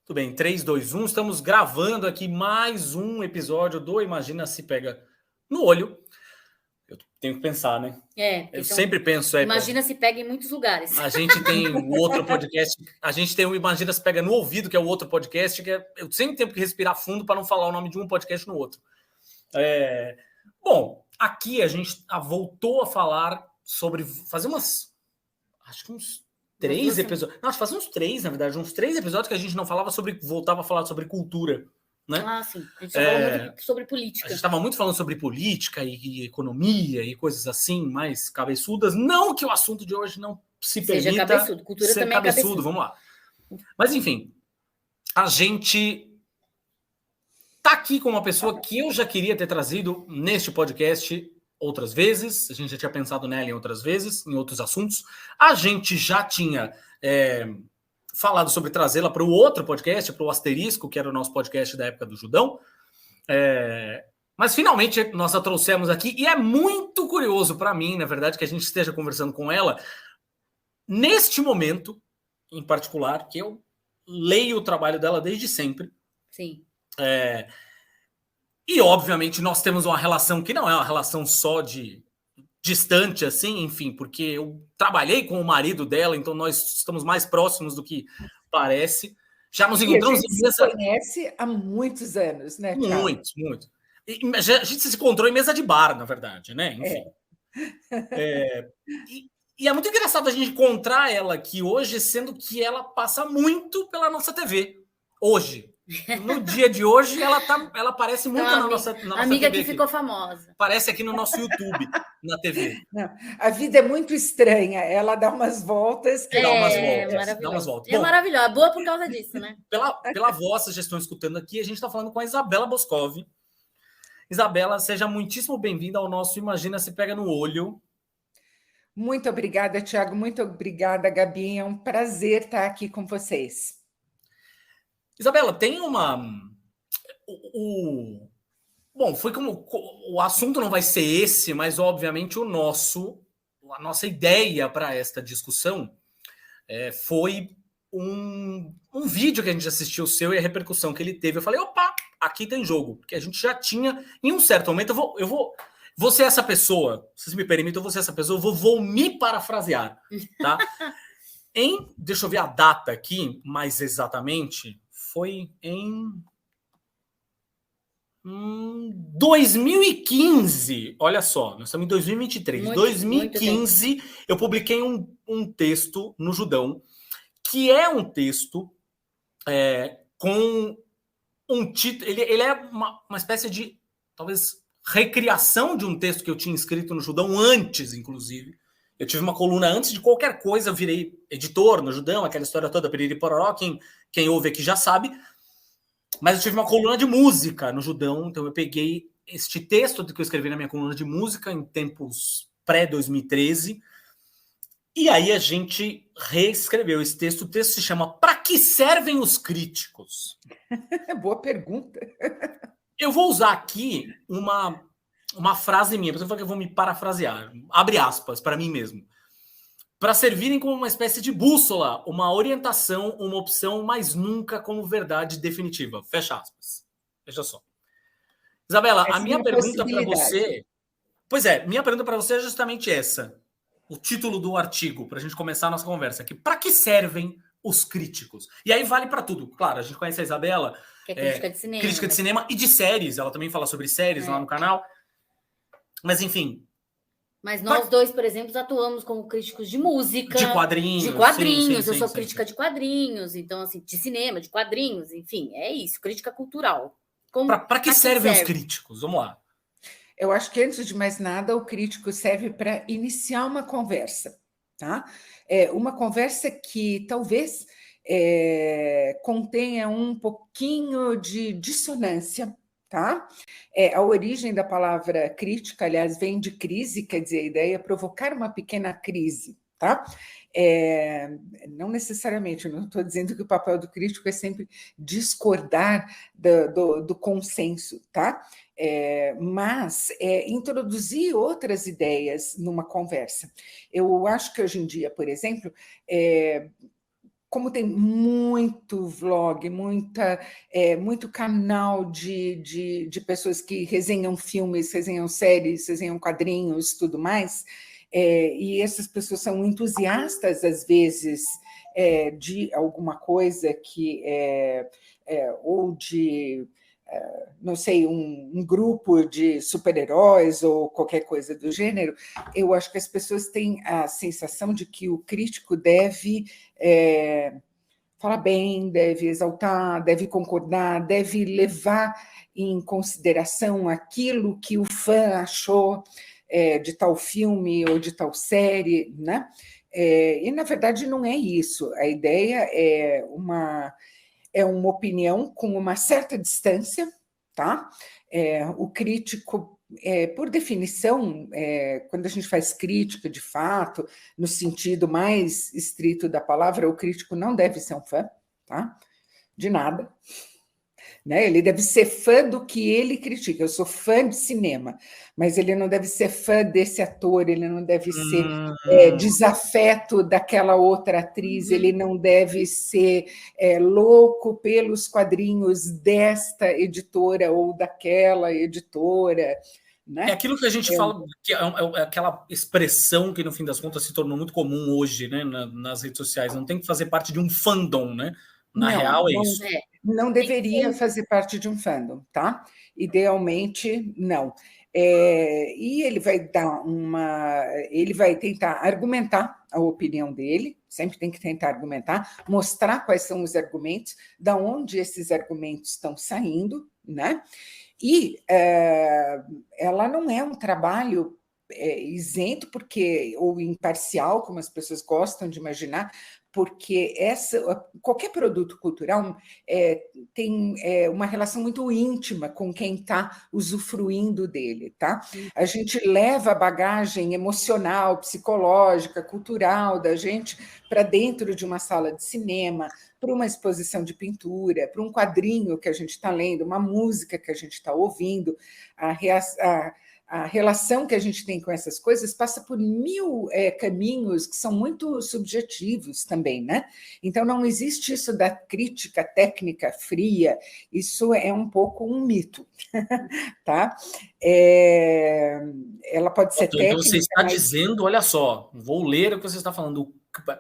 Tudo bem, 3, 2, 1. Estamos gravando aqui mais um episódio do Imagina Se Pega no Olho. Eu tenho que pensar, né? Eu sempre penso. Imagina Se Pega em muitos lugares. A gente tem o outro podcast, a gente tem o Imagina Se Pega no Ouvido, que é o outro podcast, que eu sempre tenho que respirar fundo para não falar o nome de um podcast no outro. Bom, aqui a gente voltou a falar sobre fazer acho que uns 3 episódios. Não, acho que faz uns 3, na verdade, uns 3 episódios que a gente não falava voltava a falar sobre cultura, né? Ah, sim. A gente falou muito sobre política. A gente estava muito falando sobre política e economia e coisas assim, mais cabeçudas. não que o assunto de hoje não se Seja permita cabeçudo. Cultura ser também cabeçudo, é cabeçudo. Vamos lá. Mas, enfim, a gente tá aqui com uma pessoa que eu já queria ter trazido neste podcast outras vezes. A gente já tinha pensado nela em outras vezes, em outros assuntos. A gente já tinha falado sobre trazê-la para o outro podcast, para o Asterisco, que era o nosso podcast da época do Judão. Mas finalmente nós a trouxemos aqui, e é muito curioso para mim, na verdade, que a gente esteja conversando com ela neste momento, em particular, que eu leio o trabalho dela desde sempre. Sim. E, obviamente, nós temos uma relação que não é uma relação só de distante, assim, enfim, porque eu trabalhei com o marido dela, então nós estamos mais próximos do que parece. Já nos encontramos em mesa... se conhece há muitos anos, né, Thiago? Muito. A gente se encontrou em mesa de bar, na verdade, né? Enfim. E é muito engraçado a gente encontrar ela aqui hoje, sendo que ela passa muito pela nossa TV. Hoje. No dia de hoje, ela aparece muito na nossa amiga TV que ficou famosa. Aparece aqui no nosso YouTube, na TV. Não, a vida é muito estranha. Ela dá umas voltas. Dá umas voltas. É maravilhosa. Boa por causa disso, né? Pela voz, vocês já estão escutando aqui, a gente está falando com a Isabela Boscov. Isabela, seja muitíssimo bem-vinda ao nosso Imagina Se Pega no Olho. Muito obrigada, Thiago. Muito obrigada, Gabi. É um prazer estar aqui com vocês. Isabela, tem uma... Bom, foi como... O assunto não vai ser esse, mas, obviamente, a nossa ideia para esta discussão foi um vídeo que a gente assistiu seu e a repercussão que ele teve. Eu falei, opa, aqui tem jogo. Porque a gente já tinha... Em um certo momento, eu vou ser essa pessoa. Se vocês me permitem, eu vou ser essa pessoa. Eu vou me parafrasear, tá? Deixa eu ver a data aqui, mais exatamente... Foi em 2015. Olha só, nós estamos em 2023. Em 2015, eu publiquei um texto no Judão, que é um texto com um título... Ele é uma espécie de, talvez, recriação de um texto que eu tinha escrito no Judão antes, inclusive. Eu tive uma coluna antes de qualquer coisa, eu virei editor no Judão, aquela história toda, Piriri Pororó, quem ouve aqui já sabe. Mas eu tive uma coluna de música no Judão, então eu peguei este texto que eu escrevi na minha coluna de música em tempos pré-2013, e aí a gente reescreveu esse texto. O texto se chama Para que servem os críticos? Boa pergunta. Eu vou usar aqui uma frase minha, porque eu vou me parafrasear, abre aspas, para mim mesmo. Para servirem como uma espécie de bússola, uma orientação, uma opção, mas nunca como verdade definitiva. Fecha aspas. Veja só. Isabela, a minha pergunta para você... Pois é, minha pergunta para você é justamente essa. O título do artigo, para a gente começar a nossa conversa aqui. Para que servem os críticos? E aí vale para tudo. Claro, a gente conhece a Isabela... Que é crítica de cinema. Crítica de cinema e de séries. Ela também fala sobre séries lá no canal. Mas, enfim... Mas nós dois, por exemplo, atuamos como críticos de música. De quadrinhos. Sim, eu sou crítica de quadrinhos, então, assim, de cinema, de quadrinhos, enfim, é isso, crítica cultural. Para que servem os críticos? Vamos lá. Eu acho que, antes de mais nada, o crítico serve para iniciar uma conversa, tá? Uma conversa que talvez contenha um pouquinho de dissonância, tá? A origem da palavra crítica, aliás, vem de crise, quer dizer, a ideia é provocar uma pequena crise, tá? Não necessariamente, eu não estou dizendo que o papel do crítico é sempre discordar do consenso, tá? Mas introduzir outras ideias numa conversa. Eu acho que hoje em dia, por exemplo, como tem muito vlog, muito canal de pessoas que resenham filmes, resenham séries, resenham quadrinhos, tudo mais, e essas pessoas são entusiastas, às vezes, de alguma coisa que ou de, não sei, um grupo de super-heróis ou qualquer coisa do gênero. Eu acho que as pessoas têm a sensação de que o crítico deve falar bem, deve exaltar, deve concordar, deve levar em consideração aquilo que o fã achou de tal filme ou de tal série, né? E, na verdade, não é isso. A ideia é uma opinião com uma certa distância, tá? O crítico, por definição, quando a gente faz crítica de fato, no sentido mais estrito da palavra, o crítico não deve ser um fã, tá? De nada. Né? Ele deve ser fã do que ele critica. Eu sou fã de cinema, mas ele não deve ser fã desse ator, ele não deve ser desafeto daquela outra atriz, ele não deve ser louco pelos quadrinhos desta editora ou daquela editora. Né? É aquilo que a gente fala, que é aquela expressão que, no fim das contas, se tornou muito comum hoje, né, nas redes sociais. Não tem que fazer parte de um fandom, né? Na real, é isso. Não deveria fazer parte de um fandom, tá? Idealmente, não. E ele vai ele vai tentar argumentar a opinião dele, sempre tem que tentar argumentar, mostrar quais são os argumentos, da onde esses argumentos estão saindo, né? E ela não é um trabalho isento, ou imparcial, como as pessoas gostam de imaginar, porque qualquer produto cultural tem uma relação muito íntima com quem está usufruindo dele, tá? A gente leva a bagagem emocional, psicológica, cultural da gente para dentro de uma sala de cinema, para uma exposição de pintura, para um quadrinho que a gente está lendo, uma música que a gente está ouvindo, a relação que a gente tem com essas coisas passa por 1000 caminhos que são muito subjetivos também, né? Então, não existe isso da crítica técnica fria, isso é um pouco um mito, tá? Ela pode ser técnica... Então, você está dizendo, olha só, vou ler o que você está falando,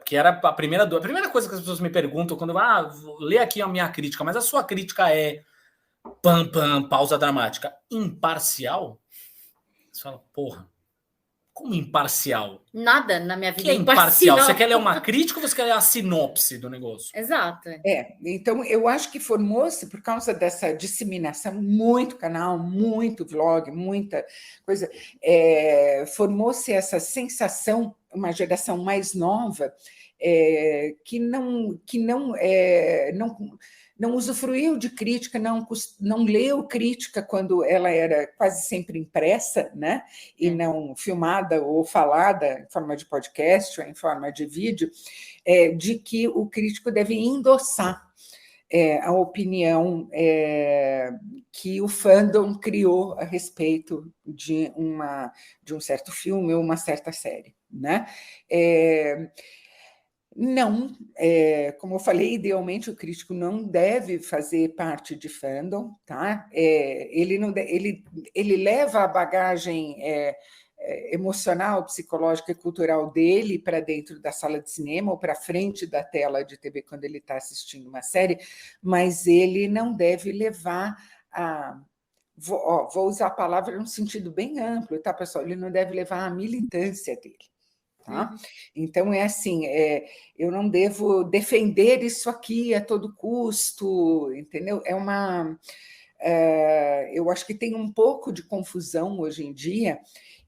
que era a primeira coisa que as pessoas me perguntam quando vou ler aqui a minha crítica, mas a sua crítica é pausa dramática, imparcial? Você fala, porra, como imparcial? Nada na minha vida que é imparcial. Você quer ler uma crítica ou você quer ler a sinopse do negócio? Exato. Então, eu acho que formou-se, por causa dessa disseminação, muito canal, muito vlog, muita coisa, formou-se essa sensação, uma geração mais nova, que não usufruiu de crítica, não leu crítica quando ela era quase sempre impressa, né? E não filmada ou falada em forma de podcast ou em forma de vídeo, de que o crítico deve endossar a opinião que o fandom criou a respeito de um certo filme ou uma certa série, né? Não, como eu falei, idealmente o crítico não deve fazer parte de fandom, tá? Ele leva a bagagem emocional, psicológica e cultural dele para dentro da sala de cinema ou para frente da tela de TV quando ele está assistindo uma série, mas ele não deve levar vou usar a palavra num sentido bem amplo, tá, pessoal? Ele não deve levar a militância dele. Tá? Então, assim, eu não devo defender isso aqui a todo custo, entendeu? Eu acho que tem um pouco de confusão hoje em dia,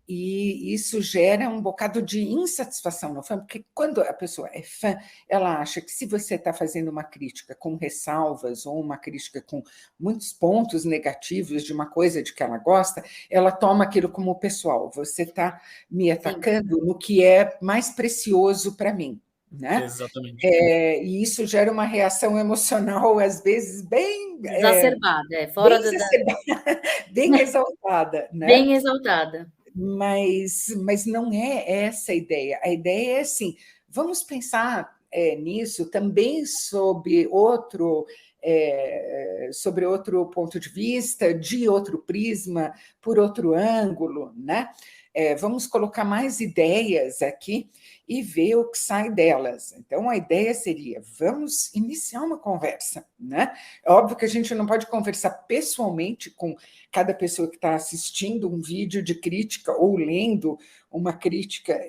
e isso gera um bocado de insatisfação no fã, porque quando a pessoa é fã, ela acha que se você está fazendo uma crítica com ressalvas ou uma crítica com muitos pontos negativos de uma coisa de que ela gosta, ela toma aquilo como pessoal. Você está me atacando no que é mais precioso para mim. Né? Exatamente. E isso gera uma reação emocional, às vezes, bem... exacerbada, fora bem exaltada. Né? Bem exaltada. Mas não é essa a ideia. A ideia é assim, vamos pensar nisso também sob outro ponto de vista, de outro prisma, por outro ângulo, né? Vamos colocar mais ideias aqui e ver o que sai delas. Então, a ideia seria, vamos iniciar uma conversa, né? É óbvio que a gente não pode conversar pessoalmente com cada pessoa que está assistindo um vídeo de crítica ou lendo uma crítica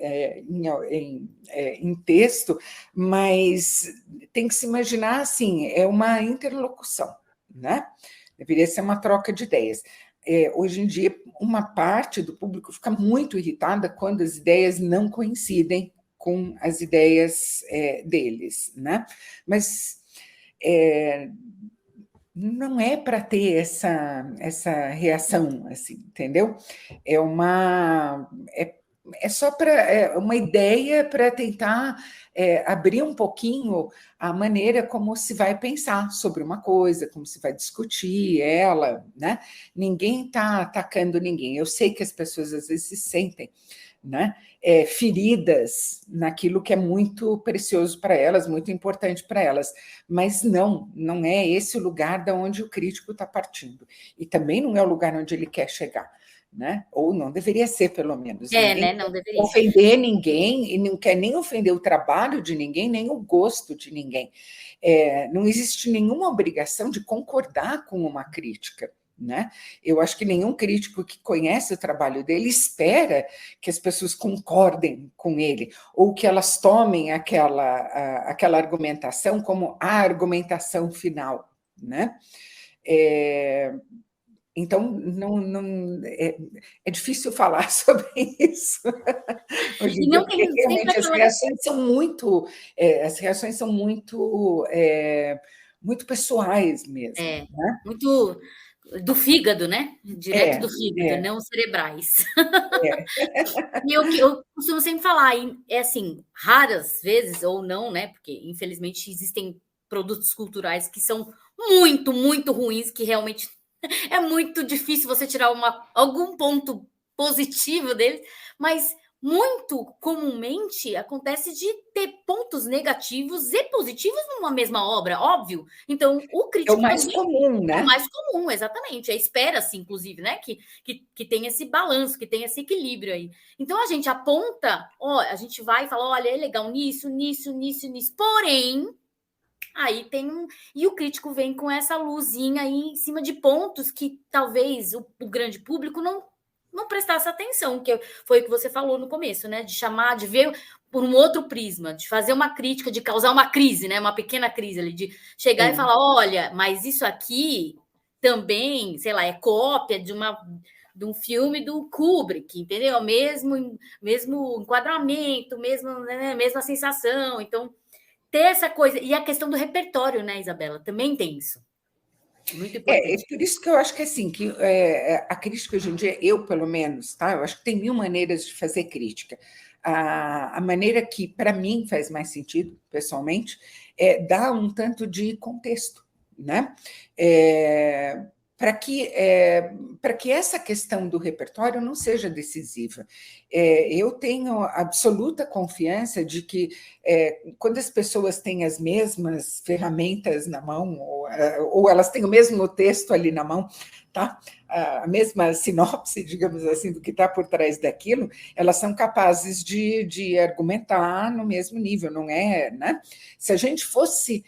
em texto, mas tem que se imaginar assim, é uma interlocução, né? Deveria ser uma troca de ideias. Hoje em dia, uma parte do público fica muito irritada quando as ideias não coincidem com as ideias deles, né? Mas não é para ter essa reação, assim, entendeu? É só uma ideia para tentar abrir um pouquinho a maneira como se vai pensar sobre uma coisa, como se vai discutir ela, né? Ninguém está atacando ninguém. Eu sei que as pessoas às vezes se sentem, né, feridas naquilo que é muito precioso para elas, muito importante para elas, mas não é esse o lugar de onde o crítico está partindo, e também não é o lugar onde ele quer chegar, né? Ou não deveria ser, pelo menos. Né? Não deveria ofender ninguém, e não quer nem ofender o trabalho de ninguém, nem o gosto de ninguém. Não existe nenhuma obrigação de concordar com uma crítica, né? Eu acho que nenhum crítico que conhece o trabalho dele espera que as pessoas concordem com ele, ou que elas tomem aquela argumentação como a argumentação final, né? Então, é difícil falar sobre isso hoje em dia, porque realmente as reações são muito pessoais mesmo, né? Muito do fígado, né? Direto do fígado, não cerebrais. E eu costumo sempre falar, assim, raras vezes, ou não, né? Porque, infelizmente, existem produtos culturais que são muito, muito ruins, que realmente é muito difícil você tirar algum ponto positivo deles, mas muito comumente acontece de ter pontos negativos e positivos numa mesma obra, óbvio. Então, o crítico é o mais comum, né? É o mais comum, exatamente. Espera-se, inclusive, né, que tenha esse balanço, que tenha esse equilíbrio aí. Então, a gente aponta, a gente vai e fala, olha, é legal nisso, nisso, nisso, nisso. Porém, aí tem e o crítico vem com essa luzinha aí em cima de pontos que talvez o grande público não prestasse atenção, que foi o que você falou no começo, né? De chamar, de ver por um outro prisma, de fazer uma crítica, de causar uma crise, né? Uma pequena crise ali, de chegar e falar, olha, mas isso aqui também, sei lá, é cópia de um filme do Kubrick, entendeu? Mesmo enquadramento, mesma sensação. Então, ter essa coisa. E a questão do repertório, né, Isabela? Também tem isso. Muito importante. Por isso que eu acho que assim, que a crítica hoje em dia, eu pelo menos, tá? Eu acho que tem 1000 maneiras de fazer crítica. A maneira que, para mim, faz mais sentido, pessoalmente, é dar um tanto de contexto, né? Para que essa questão do repertório não seja decisiva. Eu tenho absoluta confiança de que, quando as pessoas têm as mesmas ferramentas na mão, ou elas têm o mesmo texto ali na mão, tá? A mesma sinopse, digamos assim, do que está por trás daquilo, elas são capazes de argumentar no mesmo nível, não é? Né? Se a gente fosse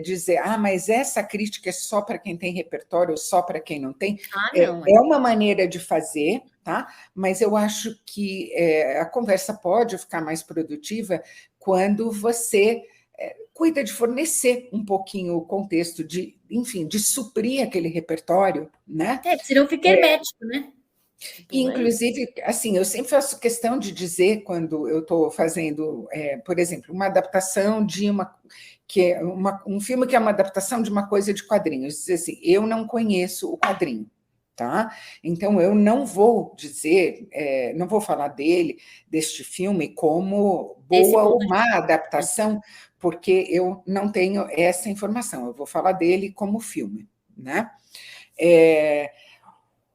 dizer, mas essa crítica é só para quem tem repertório, ou só para quem não tem, não, é uma maneira de fazer, tá? Mas eu acho que a conversa pode ficar mais produtiva quando você cuida de fornecer um pouquinho o contexto, enfim, de suprir aquele repertório, né? Senão fica hermético, né? Inclusive, assim, eu sempre faço questão de dizer, quando eu estou fazendo, por exemplo, uma adaptação de um filme que é uma adaptação de uma coisa de quadrinhos, dizer assim, eu não conheço o quadrinho, tá? Então, eu não vou dizer, não vou falar deste filme, como boa ou má adaptação, porque eu não tenho essa informação, eu vou falar dele como filme, né?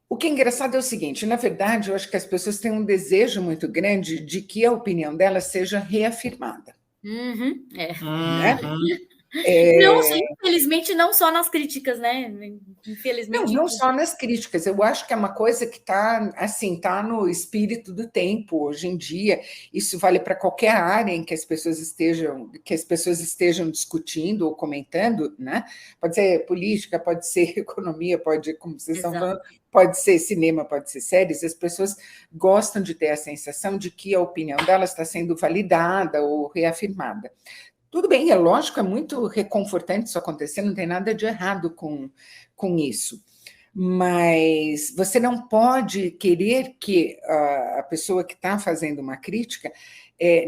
O que é engraçado é o seguinte, na verdade, eu acho que as pessoas têm um desejo muito grande de que a opinião delas seja reafirmada, Né? Não, infelizmente, não só nas críticas, né? Infelizmente. Não só nas críticas. Eu acho que é uma coisa que está assim, tá no espírito do tempo hoje em dia. Isso vale para qualquer área em que as pessoas estejam discutindo ou comentando, né? Pode ser política, pode ser economia, pode, como vocês estão falando, pode ser cinema, pode ser séries. As pessoas gostam de ter a sensação de que a opinião delas está sendo validada ou reafirmada. Tudo bem, é lógico, é muito reconfortante isso acontecer, não tem nada de errado com isso. Mas você não pode querer que a pessoa que está fazendo uma crítica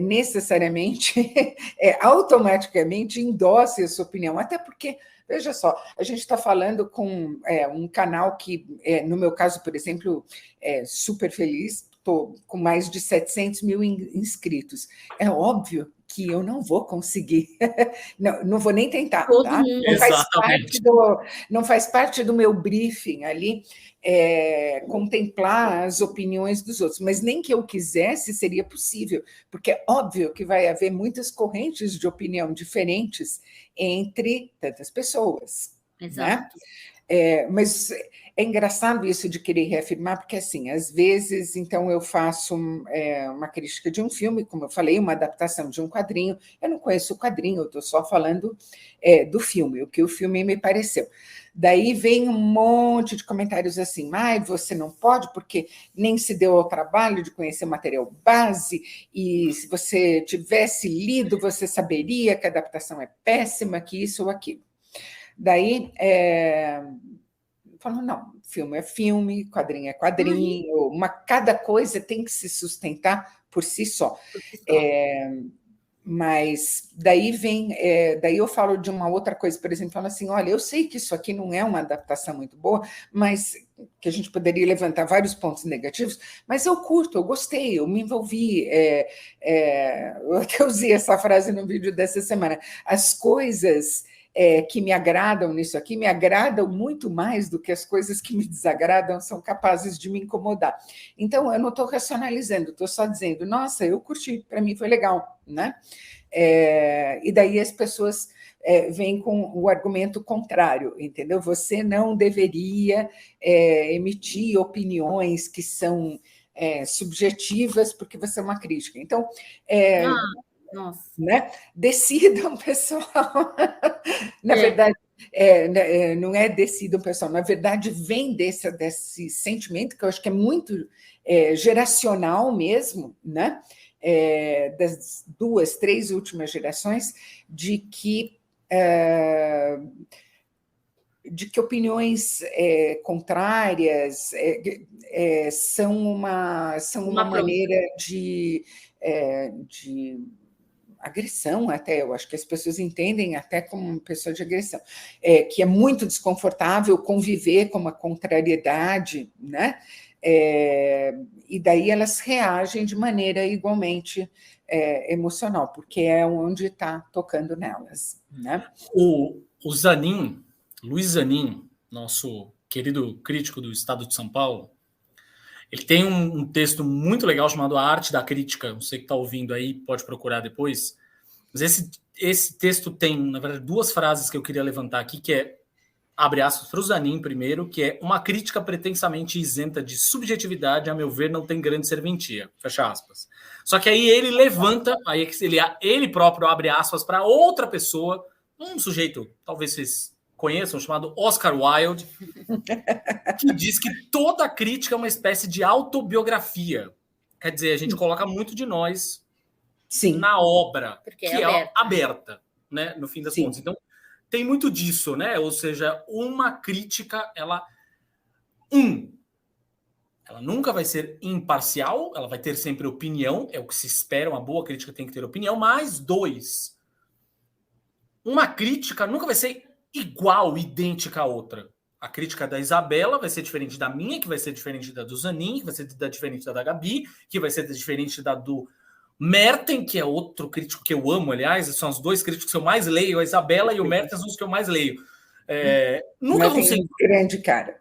necessariamente, automaticamente endosse a sua opinião, até porque, veja só, a gente está falando com um canal que, no meu caso, por exemplo, é super feliz, estou com mais de 700 mil inscritos. É óbvio que eu não vou conseguir, não vou nem tentar, tá? Não faz parte do meu briefing ali contemplar as opiniões dos outros, mas nem que eu quisesse seria possível, porque é óbvio que vai haver muitas correntes de opinião diferentes entre tantas pessoas. Exato. Né? Mas é engraçado isso de querer reafirmar, porque, assim, às vezes, então, eu faço uma crítica de um filme, como eu falei, uma adaptação de um quadrinho. Eu não conheço o quadrinho, eu estou só falando do filme, o que o filme me pareceu. Daí vem um monte de comentários assim, mas você não pode, porque nem se deu ao trabalho de conhecer o material base, e se você tivesse lido, você saberia que a adaptação é péssima, que isso ou aquilo. Daí, falam, não, filme é filme, quadrinho é quadrinho, cada coisa tem que se sustentar por si só. Mas daí daí eu falo de uma outra coisa, por exemplo, falo assim, olha, eu sei que isso aqui não é uma adaptação muito boa, mas que a gente poderia levantar vários pontos negativos, mas eu curto, eu gostei, eu me envolvi, eu até usei essa frase no vídeo dessa semana, as coisas que me agradam nisso aqui, me agradam muito mais do que as coisas que me desagradam são capazes de me incomodar. Então, eu não estou racionalizando, estou só dizendo, nossa, eu curti, para mim foi legal, né? E daí as pessoas vêm com o argumento contrário, entendeu? Você não deveria emitir opiniões que são subjetivas porque você é uma crítica. Então, nossa. Né? Decidam, pessoal. Na verdade, não é decidam, pessoal. Na verdade, vem desse sentimento que eu acho que é muito geracional mesmo, né? Das 2, 3 últimas gerações, de que opiniões contrárias são uma maneira de agressão até, eu acho que as pessoas entendem até como uma pessoa de agressão, que é muito desconfortável conviver com uma contrariedade, né? E daí elas reagem de maneira igualmente emocional, porque é onde está tocando nelas, né? O Zanin, Luiz Zanin, nosso querido crítico do Estado de São Paulo, ele tem um texto muito legal chamado A Arte da Crítica. Você que está ouvindo aí pode procurar depois. Mas esse texto tem, na verdade, 2 frases que eu queria levantar aqui, que é, abre aspas para o Zanin primeiro, que é uma crítica pretensamente isenta de subjetividade, a meu ver, não tem grande serventia. Fecha aspas. Só que aí ele levanta, aí ele próprio abre aspas para outra pessoa, um sujeito, talvez vocês conheçam, chamado Oscar Wilde, que diz que toda crítica é uma espécie de autobiografia. Quer dizer, a gente coloca muito de nós na obra, porque que é aberta, né, no fim das contas. Então, tem muito disso, né? Ou seja, uma crítica, ela nunca vai ser imparcial, ela vai ter sempre opinião, é o que se espera, uma boa crítica tem que ter opinião, mas 2, uma crítica nunca vai ser igual, idêntica à outra. A crítica da Isabela vai ser diferente da minha, que vai ser diferente da do Zanin, que vai ser diferente da Gabi, que vai ser diferente da do Merten, que é outro crítico que eu amo, aliás, são os 2 críticos que eu mais leio, a Isabela e o Merten são os que eu mais leio. Nunca vão ser grande cara.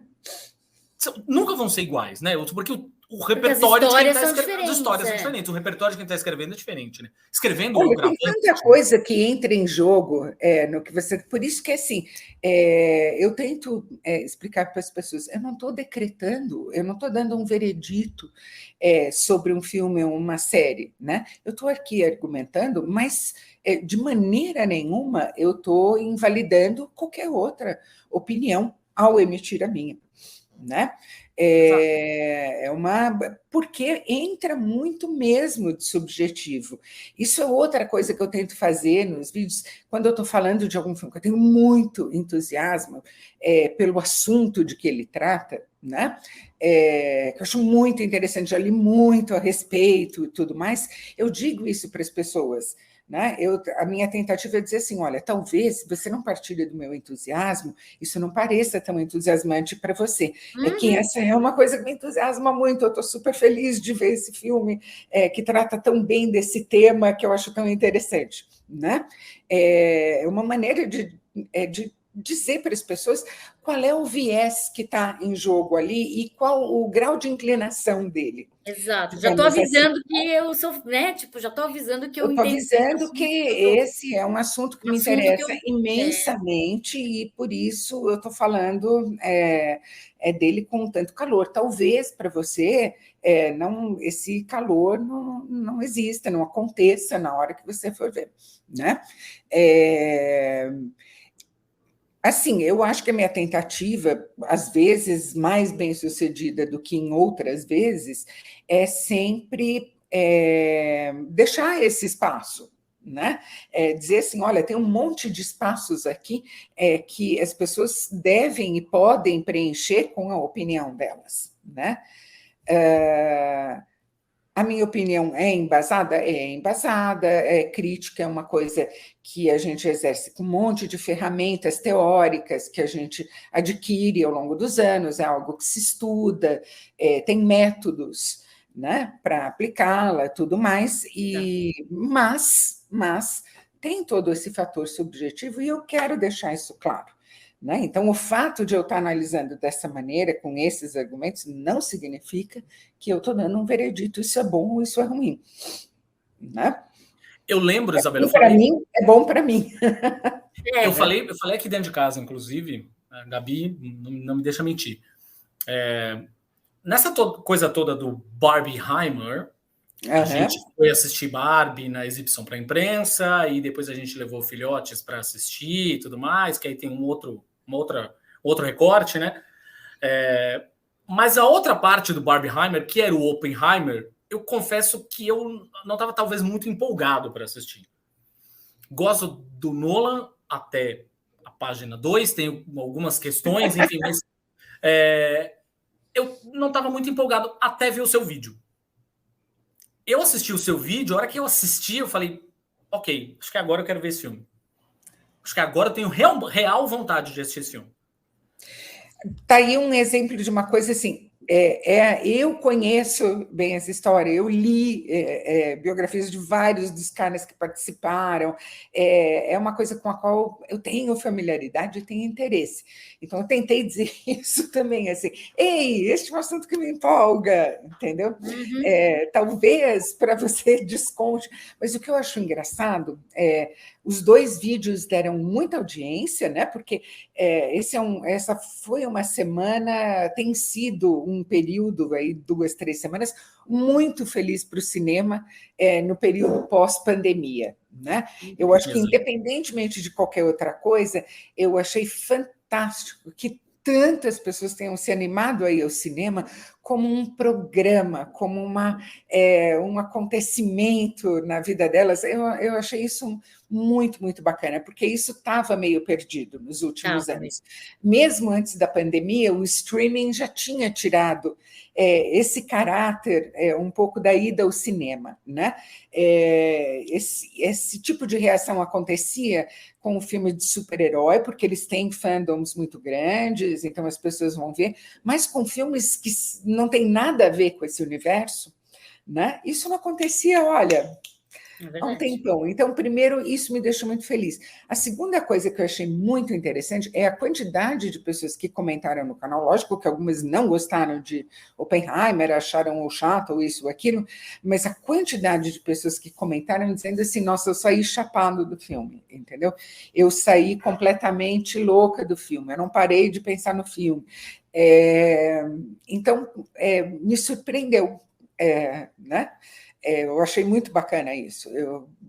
Nunca vão ser iguais, né? Porque o repertório de quem está escrevendo. As histórias são diferentes. O repertório de quem está escrevendo é diferente, né? Escrevendo Olha, ou tem gravando. tanta coisa que entra em jogo no que você. Por isso que assim, eu tento explicar para as pessoas, eu não estou decretando, eu não estou dando um veredito sobre um filme ou uma série, né? Eu estou aqui argumentando, mas de maneira nenhuma eu estou invalidando qualquer outra opinião ao emitir a minha, né? Porque entra muito mesmo de subjetivo. Isso é outra coisa que eu tento fazer nos vídeos, quando eu estou falando de algum filme que eu tenho muito entusiasmo pelo assunto de que ele trata, né? Que eu acho muito interessante, já li muito a respeito e tudo mais, eu digo isso para as pessoas. Né? A minha tentativa é dizer assim, olha, talvez, se você não partilha do meu entusiasmo, isso não pareça tão entusiasmante para você. É que essa é uma coisa que me entusiasma muito, eu estou super feliz de ver esse filme que trata tão bem desse tema que eu acho tão interessante. Né? É uma maneira de dizer para as pessoas qual é o viés que está em jogo ali e qual o grau de inclinação dele. Exato. Já estou avisando que eu sou, né? Tipo, já estou avisando que eu estou entendo. avisando que esse é um assunto que me interessa imensamente e por isso eu estou falando dele com tanto calor. Talvez para você esse calor não exista, não aconteça na hora que você for ver, né? Assim, eu acho que a minha tentativa, às vezes mais bem-sucedida do que em outras vezes, é sempre deixar esse espaço, né? Dizer assim, olha, tem um monte de espaços aqui que as pessoas devem e podem preencher com a opinião delas, né? A minha opinião é embasada? É embasada, crítica é uma coisa que a gente exerce com um monte de ferramentas teóricas que a gente adquire ao longo dos anos, é algo que se estuda, tem métodos, né, para aplicá-la, tudo mais, mas tem todo esse fator subjetivo e eu quero deixar isso claro. Né? Então, o fato de eu estar analisando dessa maneira, com esses argumentos, não significa que eu estou dando um veredito, isso é bom ou isso é ruim. Né? Eu lembro, Isabela, para mim, é bom para mim. Eu falei aqui dentro de casa, inclusive, a Gabi não me deixa mentir. Nessa coisa toda do Barbieheimer, a gente foi assistir Barbie na exibição para a imprensa e depois a gente levou filhotes para assistir e tudo mais, que aí tem outro recorte, né? Mas a outra parte do Barbieheimer, que era o Oppenheimer, eu confesso que eu não estava talvez muito empolgado para assistir. Gosto do Nolan até a página 2, tenho algumas questões, enfim, mas eu não estava muito empolgado até ver o seu vídeo. Eu assisti o seu vídeo, a hora que eu assisti, eu falei, ok, acho que agora eu quero ver esse filme. Acho que agora eu tenho real vontade de assistir esse filme. Tá aí um exemplo de uma coisa assim, eu conheço bem essa história, eu li biografias de vários dos caras que participaram, é uma coisa com a qual eu tenho familiaridade e tenho interesse. Então, eu tentei dizer isso também, assim, ei, este é um assunto que me empolga, entendeu? Talvez para você desconte, mas o que eu acho engraçado os 2 vídeos deram muita audiência, né? Porque essa foi uma semana, tem sido um período aí, 2, 3 semanas, muito feliz para o cinema no período pós-pandemia, né? Eu acho que, independentemente de qualquer outra coisa, eu achei fantástico que tantas pessoas tenham se animado aí ao cinema como um programa, como um acontecimento na vida delas. Eu achei isso muito, muito bacana, porque isso estava meio perdido nos últimos anos. Mesmo antes da pandemia, o streaming já tinha tirado esse caráter um pouco da ida ao cinema, né? Esse tipo de reação acontecia com o filme de super-herói, porque eles têm fandoms muito grandes, então as pessoas vão ver, mas com filmes que não tem nada a ver com esse universo, né? Isso não acontecia, olha, há um tempão. Então, primeiro, isso me deixou muito feliz. A segunda coisa que eu achei muito interessante é a quantidade de pessoas que comentaram no canal. Lógico que algumas não gostaram de Oppenheimer, acharam o chato, ou isso ou aquilo, mas a quantidade de pessoas que comentaram dizendo assim, nossa, eu saí chapado do filme, entendeu? Eu saí completamente louca do filme, eu não parei de pensar no filme. Então, me surpreendeu, né? Eu achei muito bacana isso,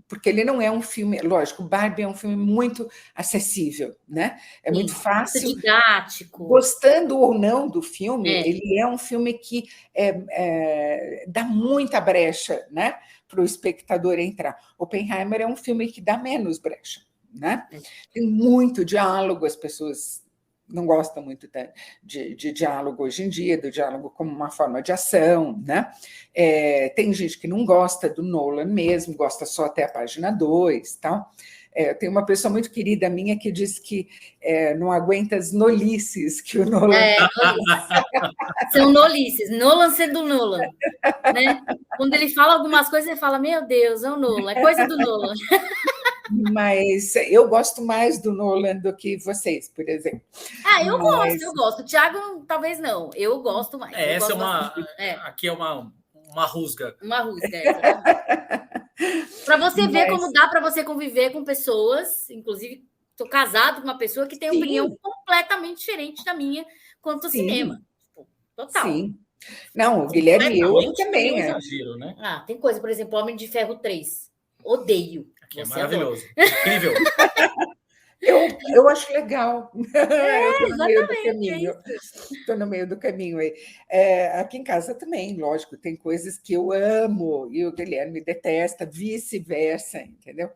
porque ele não é um filme, lógico, Barbie é um filme muito acessível, né? É muito fácil. Muito didático. Gostando ou não do filme, ele é um filme que dá muita brecha, né, para o espectador entrar. Oppenheimer é um filme que dá menos brecha, né? Tem muito diálogo, as pessoas não gostam muito de diálogo hoje em dia, do diálogo como uma forma de ação, né? Tem gente que não gosta do Nolan mesmo, gosta só até a página 2, tal. Tem uma pessoa muito querida minha que diz que não aguenta as nolices que o Nolan são nolices, Nolan sendo Nolan, né? Quando ele fala algumas coisas, ele fala, meu Deus, é o Nolan, é coisa do Nolan. Mas eu gosto mais do Nolan do que vocês, por exemplo. Eu gosto. O Thiago, talvez não. Eu gosto mais. Essa aqui é uma rusga. Uma rusga, para você ver como dá para você conviver com pessoas, inclusive estou casado com uma pessoa que tem opinião completamente diferente da minha quanto ao cinema. Total. Sim. Não, o Guilherme e eu também. Exagero, né? Tem coisa, por exemplo, Homem de Ferro 3. Odeio. Aqui é maravilhoso. Incrível. Eu acho legal. Eu estou no meio do caminho. Estou no meio do caminho aí. Aqui em casa também, lógico, tem coisas que eu amo e o Guilherme detesta, vice-versa, entendeu?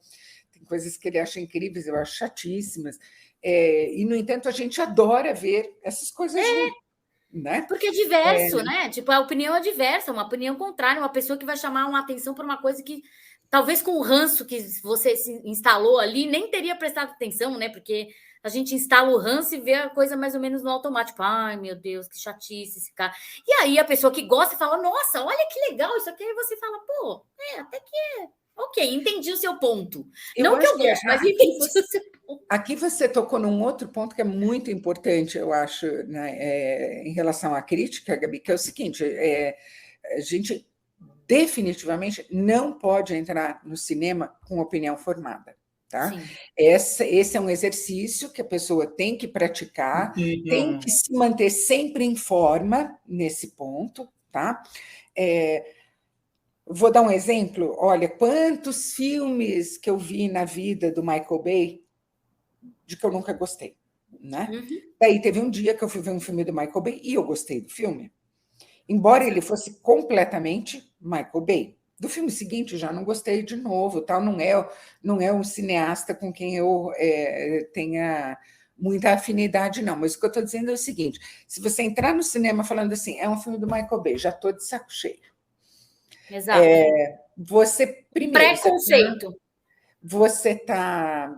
Tem coisas que ele acha incríveis, eu acho chatíssimas. E, no entanto, a gente adora ver essas coisas juntas. Né? Porque é diverso, né? Tipo, a opinião é diversa, uma opinião contrária, uma pessoa que vai chamar uma atenção para uma coisa que talvez com o ranço que você se instalou ali nem teria prestado atenção, né? Porque a gente instala o ranço e vê a coisa mais ou menos no automático. Ai, meu Deus, que chatice esse cara. E aí a pessoa que gosta fala, nossa, olha que legal isso aqui. Aí você fala, pô, até que é. Ok, entendi o seu ponto. Não que eu gosto, mas entendi o seu ponto. Aqui você tocou num outro ponto que é muito importante, eu acho, né, em relação à crítica, Gabi, que é o seguinte, a gente definitivamente não pode entrar no cinema com opinião formada. Tá? Esse é um exercício que a pessoa tem que praticar, tem que se manter sempre em forma nesse ponto. Tá? Vou dar um exemplo. Olha, quantos filmes que eu vi na vida do Michael Bay de que eu nunca gostei, né? Daí teve um dia que eu fui ver um filme do Michael Bay e eu gostei do filme, embora ele fosse completamente Michael Bay. Do filme seguinte, já não gostei de novo, tal. Não é um cineasta com quem eu tenha muita afinidade, não. Mas o que eu estou dizendo é o seguinte: se você entrar no cinema falando assim, é um filme do Michael Bay, já estou de saco cheio. Exato. Você primeiro. Preconceito. Você está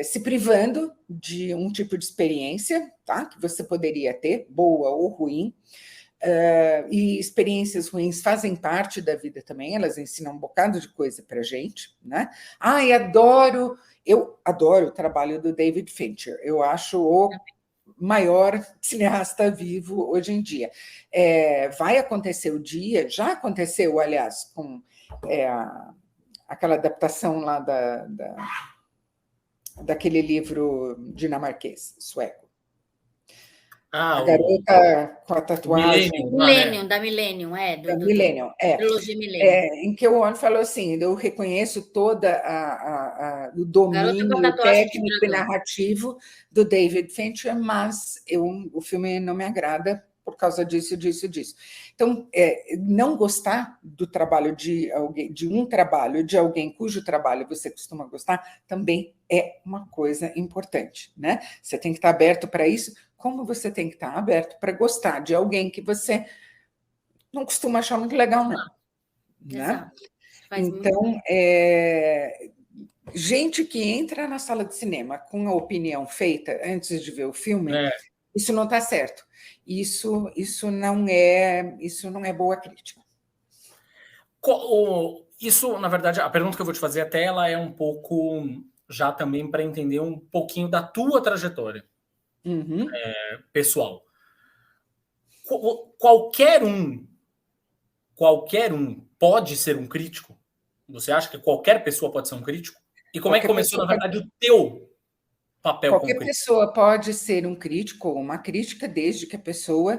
se privando de um tipo de experiência, tá? Que você poderia ter, boa ou ruim. E experiências ruins fazem parte da vida também, elas ensinam um bocado de coisa para a gente, né? Eu adoro o trabalho do David Fincher, eu acho o maior cineasta vivo hoje em dia. Vai acontecer o dia, já aconteceu, aliás, com aquela adaptação lá daquele livro dinamarquês, sueco. A garota com a tatuagem. Da Millennium, Da Millennium, Trilogia Millennium. Em que o homem falou assim, eu reconheço toda o domínio técnico e narrativo do David Fincher, mas o filme não me agrada por causa disso. Então, não gostar do trabalho de alguém, de alguém cujo trabalho você costuma gostar, também é uma coisa importante, né? Você tem que estar aberto para isso, como você tem que estar aberto para gostar de alguém que você não costuma achar muito legal, não. Né? Então, gente que entra na sala de cinema com a opinião feita antes de ver o filme, isso não está certo. Isso não é boa crítica. Isso, na verdade, a pergunta que eu vou te fazer até ela é um pouco já também para entender um pouquinho da tua trajetória pessoal. Qualquer um pode ser um crítico? Você acha que qualquer pessoa pode ser um crítico? E como é que começou, na verdade, o teu papel como crítico? Qualquer pessoa pode ser um crítico ou uma crítica, desde que a pessoa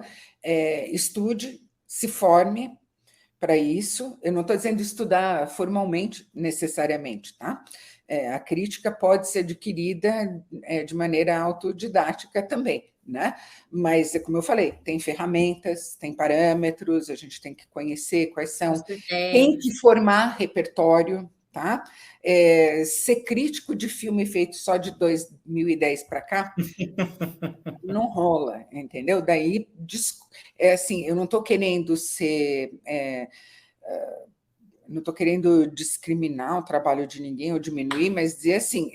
estude, se forme para isso. Eu não estou dizendo estudar formalmente, necessariamente, tá? A crítica pode ser adquirida de maneira autodidática também, né? Mas, como eu falei, tem ferramentas, tem parâmetros, a gente tem que conhecer quais são, tem que formar repertório, tá? Ser crítico de filme feito só de 2010 para cá não rola, entendeu? Daí, assim, eu não estou querendo ser... não estou querendo discriminar o trabalho de ninguém ou diminuir, mas dizer assim,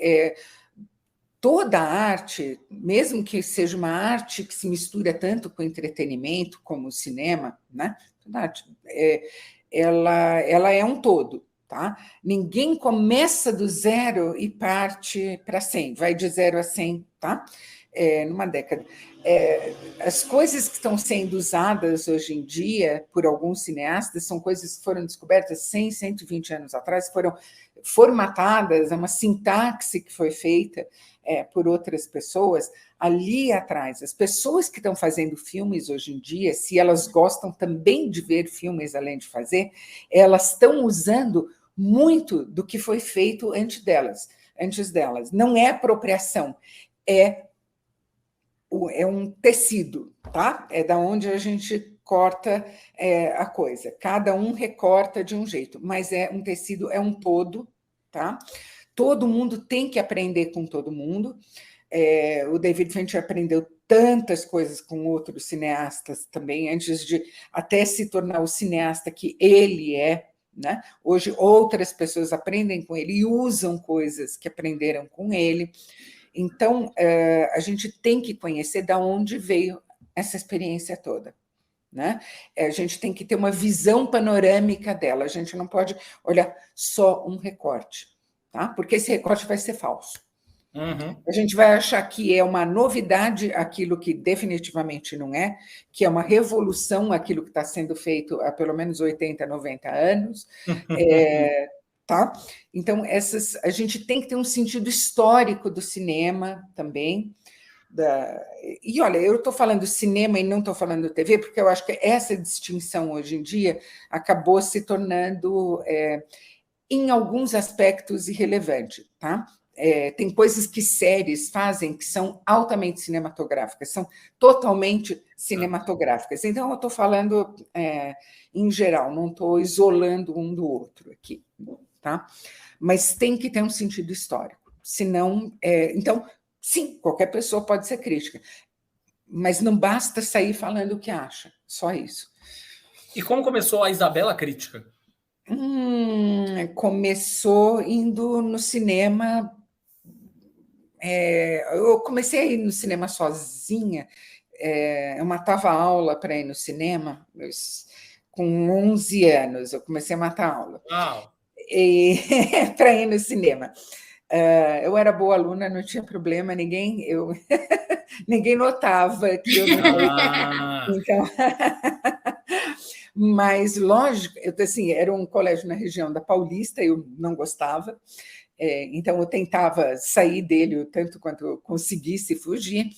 toda arte, mesmo que seja uma arte que se mistura tanto com entretenimento como o cinema, né? Toda arte, ela é um todo, tá? Ninguém começa do zero e parte para 100, vai de 0 a 100, tá? Numa década. As coisas que estão sendo usadas hoje em dia por alguns cineastas são coisas que foram descobertas 100, 120 anos atrás, foram formatadas, é uma sintaxe que foi feita por outras pessoas ali atrás. As pessoas que estão fazendo filmes hoje em dia, se elas gostam também de ver filmes além de fazer, elas estão usando muito do que foi feito antes delas. Não é apropriação, é um tecido, tá? É da onde a gente corta a coisa. Cada um recorta de um jeito, mas é um tecido, é um todo, tá? Todo mundo tem que aprender com todo mundo. O David Fincher aprendeu tantas coisas com outros cineastas também, antes de até se tornar o cineasta que ele é, né? Hoje outras pessoas aprendem com ele e usam coisas que aprenderam com ele. Então, a gente tem que conhecer de onde veio essa experiência toda, né? A gente tem que ter uma visão panorâmica dela, a gente não pode olhar só um recorte, tá? Porque esse recorte vai ser falso. A gente vai achar que é uma novidade aquilo que definitivamente não é, que é uma revolução aquilo que está sendo feito há pelo menos 80, 90 anos, tá? Então, a gente tem que ter um sentido histórico do cinema também. E olha, eu estou falando cinema e não estou falando TV, porque eu acho que essa distinção hoje em dia acabou se tornando, em alguns aspectos, irrelevante, tá? Tem coisas que séries fazem que são altamente cinematográficas, são totalmente cinematográficas. Então, eu estou falando em geral, não estou isolando um do outro aqui, tá? Mas tem que ter um sentido histórico, senão... Então, sim, qualquer pessoa pode ser crítica, mas não basta sair falando o que acha, só isso. E como começou a Isabela Crítica? Começou indo no cinema... eu comecei a ir no cinema sozinha, eu matava aula para ir no cinema, com 11 anos, eu comecei a matar aula. Para ir no cinema. Eu era boa aluna, não tinha problema, ninguém notava que eu não... Então, mas, lógico, assim, era um colégio na região da Paulista, eu não gostava, então eu tentava sair dele o tanto quanto eu conseguisse fugir,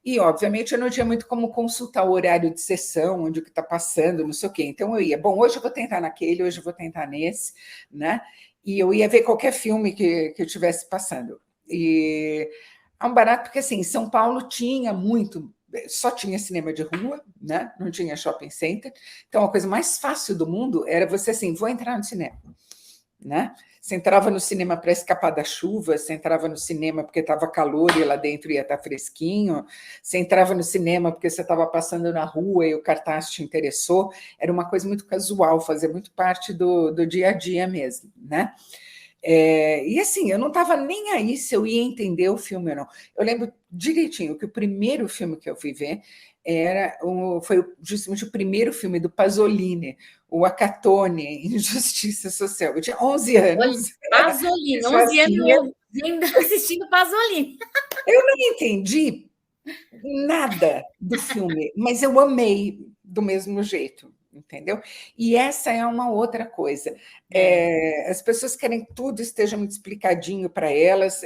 e, obviamente, eu não tinha muito como consultar o horário de sessão, onde o que está passando, não sei o quê. Então, eu ia, bom, hoje eu vou tentar naquele, hoje eu vou tentar nesse, né? E eu ia ver qualquer filme que eu estivesse passando. E é um barato, porque, assim, São Paulo tinha muito... Só tinha cinema de rua, né? Não tinha shopping center. Então, a coisa mais fácil do mundo era você, assim, vou entrar no cinema, né? Você entrava no cinema para escapar da chuva, você entrava no cinema porque estava calor e lá dentro ia estar fresquinho, você entrava no cinema porque você estava passando na rua e o cartaz te interessou. Era uma coisa muito casual, fazia muito parte do dia a dia mesmo, né? E assim, eu não estava nem aí se eu ia entender o filme ou não. Eu lembro direitinho que o primeiro filme que eu fui ver foi justamente o primeiro filme do Pasolini, o Acatone, Injustiça Social. Eu tinha 11 anos. Pasolini, 11 anos ainda assistindo Pasolini. Eu não entendi nada do filme, mas eu amei do mesmo jeito, entendeu? E essa é uma outra coisa. As pessoas querem que tudo esteja muito explicadinho para elas.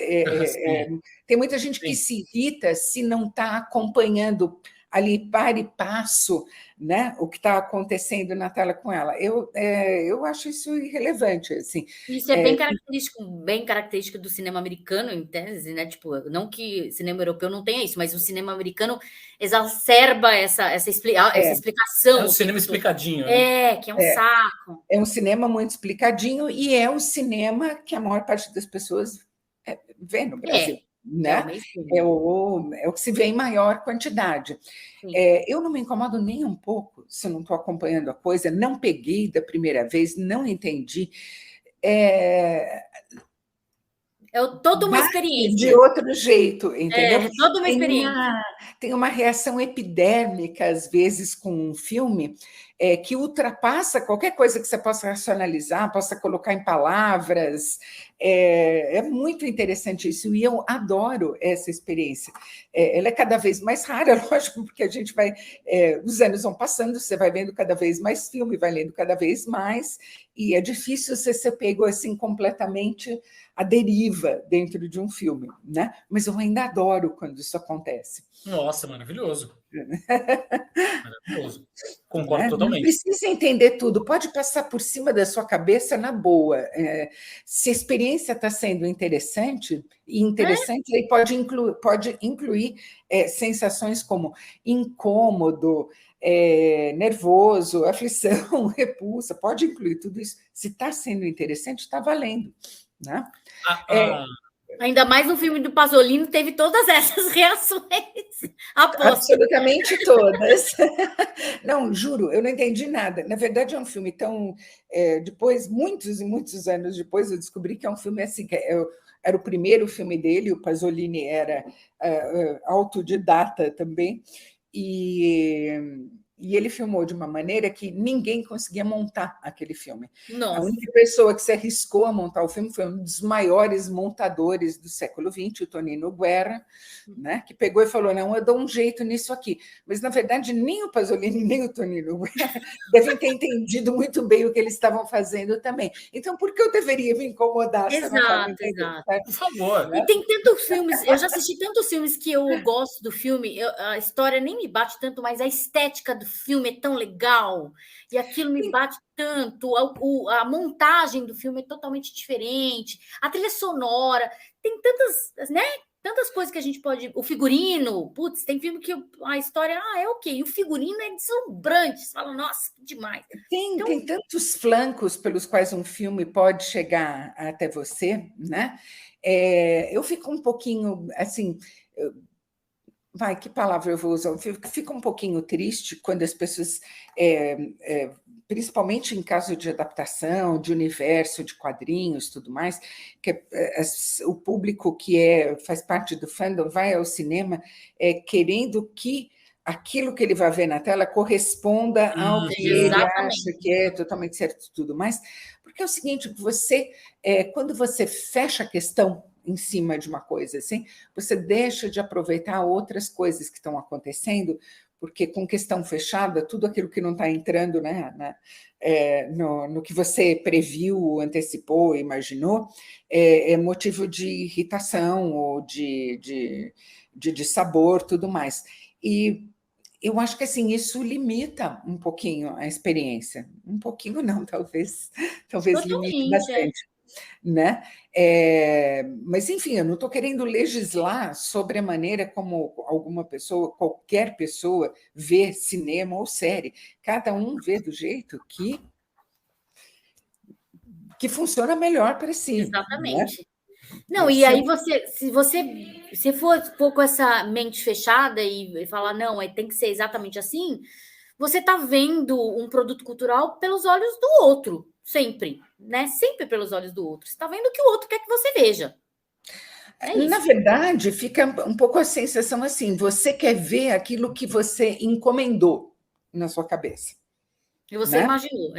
Tem muita gente que se irrita se não está acompanhando ali par e passo, né, o que está acontecendo na tela com ela. Eu acho isso irrelevante. Assim. Isso é bem característico do cinema americano, em tese, né? Tipo, não que cinema europeu não tenha isso, mas o cinema americano exacerba essa explicação. É um cinema explicadinho. Né? Que é um saco. É um cinema muito explicadinho e é um cinema que a maior parte das pessoas vê no Brasil. Né? É o que se vê em maior quantidade. Eu não me incomodo nem um pouco se eu não estou acompanhando a coisa, não peguei da primeira vez, não entendi. Toda uma experiência. De outro jeito, entendeu? Toda uma experiência. Tem uma reação epidérmica, às vezes, com um filme que ultrapassa qualquer coisa que você possa racionalizar, possa colocar em palavras. É muito interessante isso, e eu adoro essa experiência. Ela é cada vez mais rara, lógico, porque a gente vai... os anos vão passando, você vai vendo cada vez mais filme, vai lendo cada vez mais, e é difícil você ser pego assim completamente à deriva dentro de um filme, né? Mas eu ainda adoro quando isso acontece. Nossa, maravilhoso. Maravilhoso. Concordo totalmente. Não precisa entender tudo, pode passar por cima da sua cabeça na boa. Se a experiência está sendo interessante, aí pode incluir sensações como incômodo, nervoso, aflição, repulsa, pode incluir tudo isso. Se está sendo interessante, está valendo. Né? Ainda mais no filme do Pasolini, teve todas essas reações. Absolutamente todas. Não, juro, eu não entendi nada. Na verdade, é um filme tão... depois, muitos e muitos anos depois, eu descobri que é um filme assim, era o primeiro filme dele, o Pasolini era autodidata também, e ele filmou de uma maneira que ninguém conseguia montar aquele filme. Nossa. A única pessoa que se arriscou a montar o filme foi um dos maiores montadores do século XX, o Tonino Guerra, né, que pegou e falou, não, eu dou um jeito nisso aqui. Mas, na verdade, nem o Pasolini, nem o Tonino Guerra devem ter entendido muito bem o que eles estavam fazendo também. Então, por que eu deveria me incomodar? Exato. Por favor. E tem tantos filmes, eu já assisti tantos filmes que eu gosto do filme, a história nem me bate tanto, mas a estética do filme é tão legal, e aquilo me bate tanto, a montagem do filme é totalmente diferente, a trilha sonora, tem tantas, né? Tantas coisas que a gente pode... O figurino, putz, tem filme que a história é ok, o figurino é deslumbrante, você fala, nossa, que demais. Tem tantos flancos pelos quais um filme pode chegar até você, né? Eu fico um pouquinho, assim... que palavra eu vou usar? Eu fico um pouquinho triste quando as pessoas, principalmente em caso de adaptação, de universo, de quadrinhos, tudo mais, que o público que faz parte do fandom vai ao cinema querendo que aquilo que ele vai ver na tela corresponda ao que ele acha que é totalmente certo e tudo mais, porque é o seguinte, quando você fecha a questão em cima de uma coisa assim, você deixa de aproveitar outras coisas que estão acontecendo, porque com questão fechada, tudo aquilo que não está entrando, né, no que você previu, antecipou, imaginou, é motivo de irritação ou de sabor, tudo mais. E eu acho que assim, isso limita um pouquinho a experiência. Um pouquinho não, talvez limite bastante. Né? Mas, enfim, eu não estou querendo legislar sobre a maneira como alguma pessoa, qualquer pessoa, vê cinema ou série. Cada um vê do jeito que funciona melhor para si. Exatamente. Né? Não, e aí se você for com essa mente fechada e falar, não, tem que ser exatamente assim, você está vendo um produto cultural pelos olhos do outro, sempre, né? Sempre pelos olhos do outro. Você está vendo o que o outro quer que você veja. É Na isso. verdade, fica um pouco a sensação assim: você quer ver aquilo que você encomendou na sua cabeça, E você né? imaginou,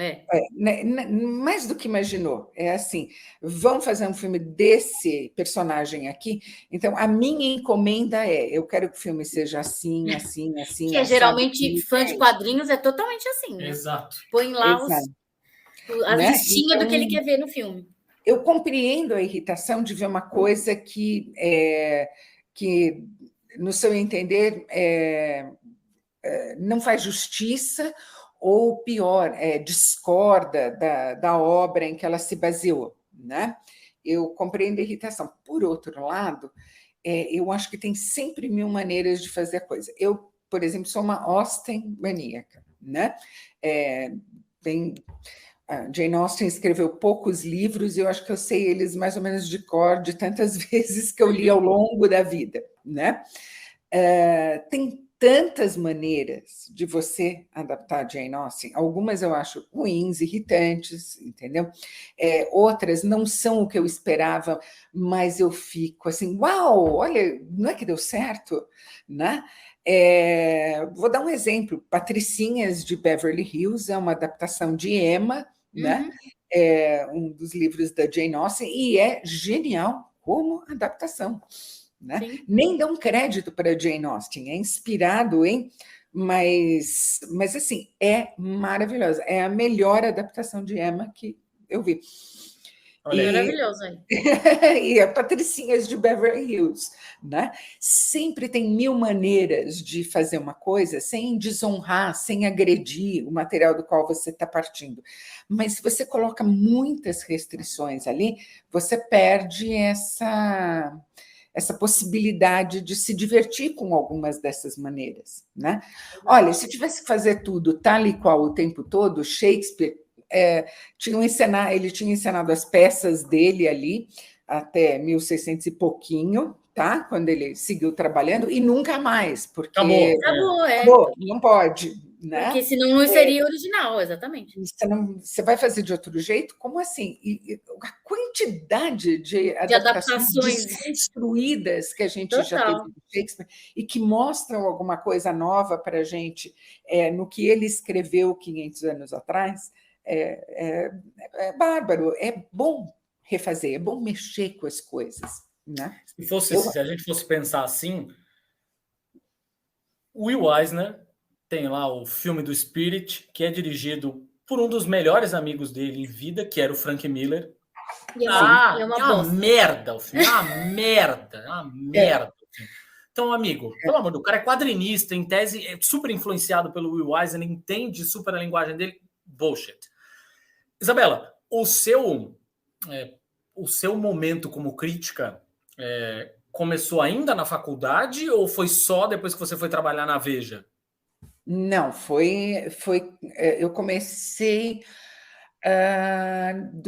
Mais do que imaginou, é assim: vamos fazer um filme desse personagem aqui. Então, a minha encomenda eu quero que o filme seja assim, assim, assim, que é assado. geralmente fã de quadrinhos é totalmente assim, né? Exato. Põe lá Exato, as né? listinhas do que ele quer ver no filme. Eu compreendo a irritação de ver uma coisa que no seu entender, não faz justiça, ou pior, discorda da obra em que ela se baseou, né? Eu compreendo a irritação. Por outro lado, eu acho que tem sempre mil maneiras de fazer a coisa. Eu, por exemplo, sou uma Austen maníaca, né? A Jane Austen escreveu poucos livros e eu acho que eu sei eles mais ou menos de cor, de tantas vezes que eu li ao longo da vida, né? Tem tantas maneiras de você adaptar a Jane Austen. Algumas eu acho ruins, irritantes, entendeu? Outras não são o que eu esperava, mas eu fico assim, uau, olha, não é que deu certo, né? Vou dar um exemplo. Patricinhas de Beverly Hills é uma adaptação de Emma, né? Um dos livros da Jane Austen, e é genial como adaptação, né? Nem dão crédito para Jane Austen, é inspirado em, mas assim, é maravilhosa, é a melhor adaptação de Emma que eu vi. Maravilhoso aí. E a Patricinhas de Beverly Hills, né? Sempre tem mil maneiras de fazer uma coisa sem desonrar, sem agredir o material do qual você está partindo. Mas se você coloca muitas restrições ali, você perde essa possibilidade de se divertir com algumas dessas maneiras, né? Olha, se tivesse que fazer tudo tal e qual o tempo todo, Shakespeare ele tinha encenado as peças dele ali até 1600 e pouquinho, tá? Quando ele seguiu trabalhando, e nunca mais, porque Acabou, não pode, né? Porque senão não seria original, exatamente. Você vai fazer de outro jeito? Como assim? E a quantidade de adaptações desconstruídas que a gente já teve de Shakespeare e que mostram alguma coisa nova para a gente no que ele escreveu 500 anos atrás, é bárbaro, é bom refazer, é bom mexer com as coisas, né? Se a gente fosse pensar assim, o Will Eisner tem lá o filme do Spirit, que é dirigido por um dos melhores amigos dele em vida, que era o Frank Miller. É uma merda o filme, é uma merda. Então, amigo, pelo amor de Deus, o cara é quadrinista, em tese, é super influenciado pelo Will Eisner, entende super a linguagem dele. Bullshit. Isabela, o seu momento como crítica começou ainda na faculdade ou foi só depois que você foi trabalhar na Veja? Não, eu comecei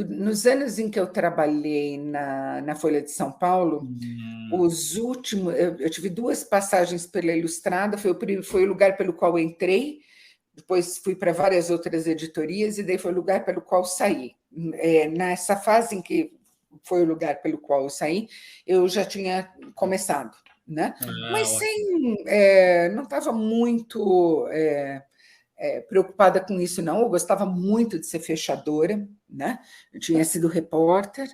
nos anos em que eu trabalhei na Folha de São Paulo. Os últimos, eu tive 2 passagens pela Ilustrada, foi o lugar pelo qual eu entrei, depois fui para várias outras editorias e daí foi o lugar pelo qual saí. Nessa fase em que foi o lugar pelo qual eu saí, eu já tinha começado, né? Mas não estava muito preocupada com isso, não. Eu gostava muito de ser fechadora, né? Eu tinha sido repórter,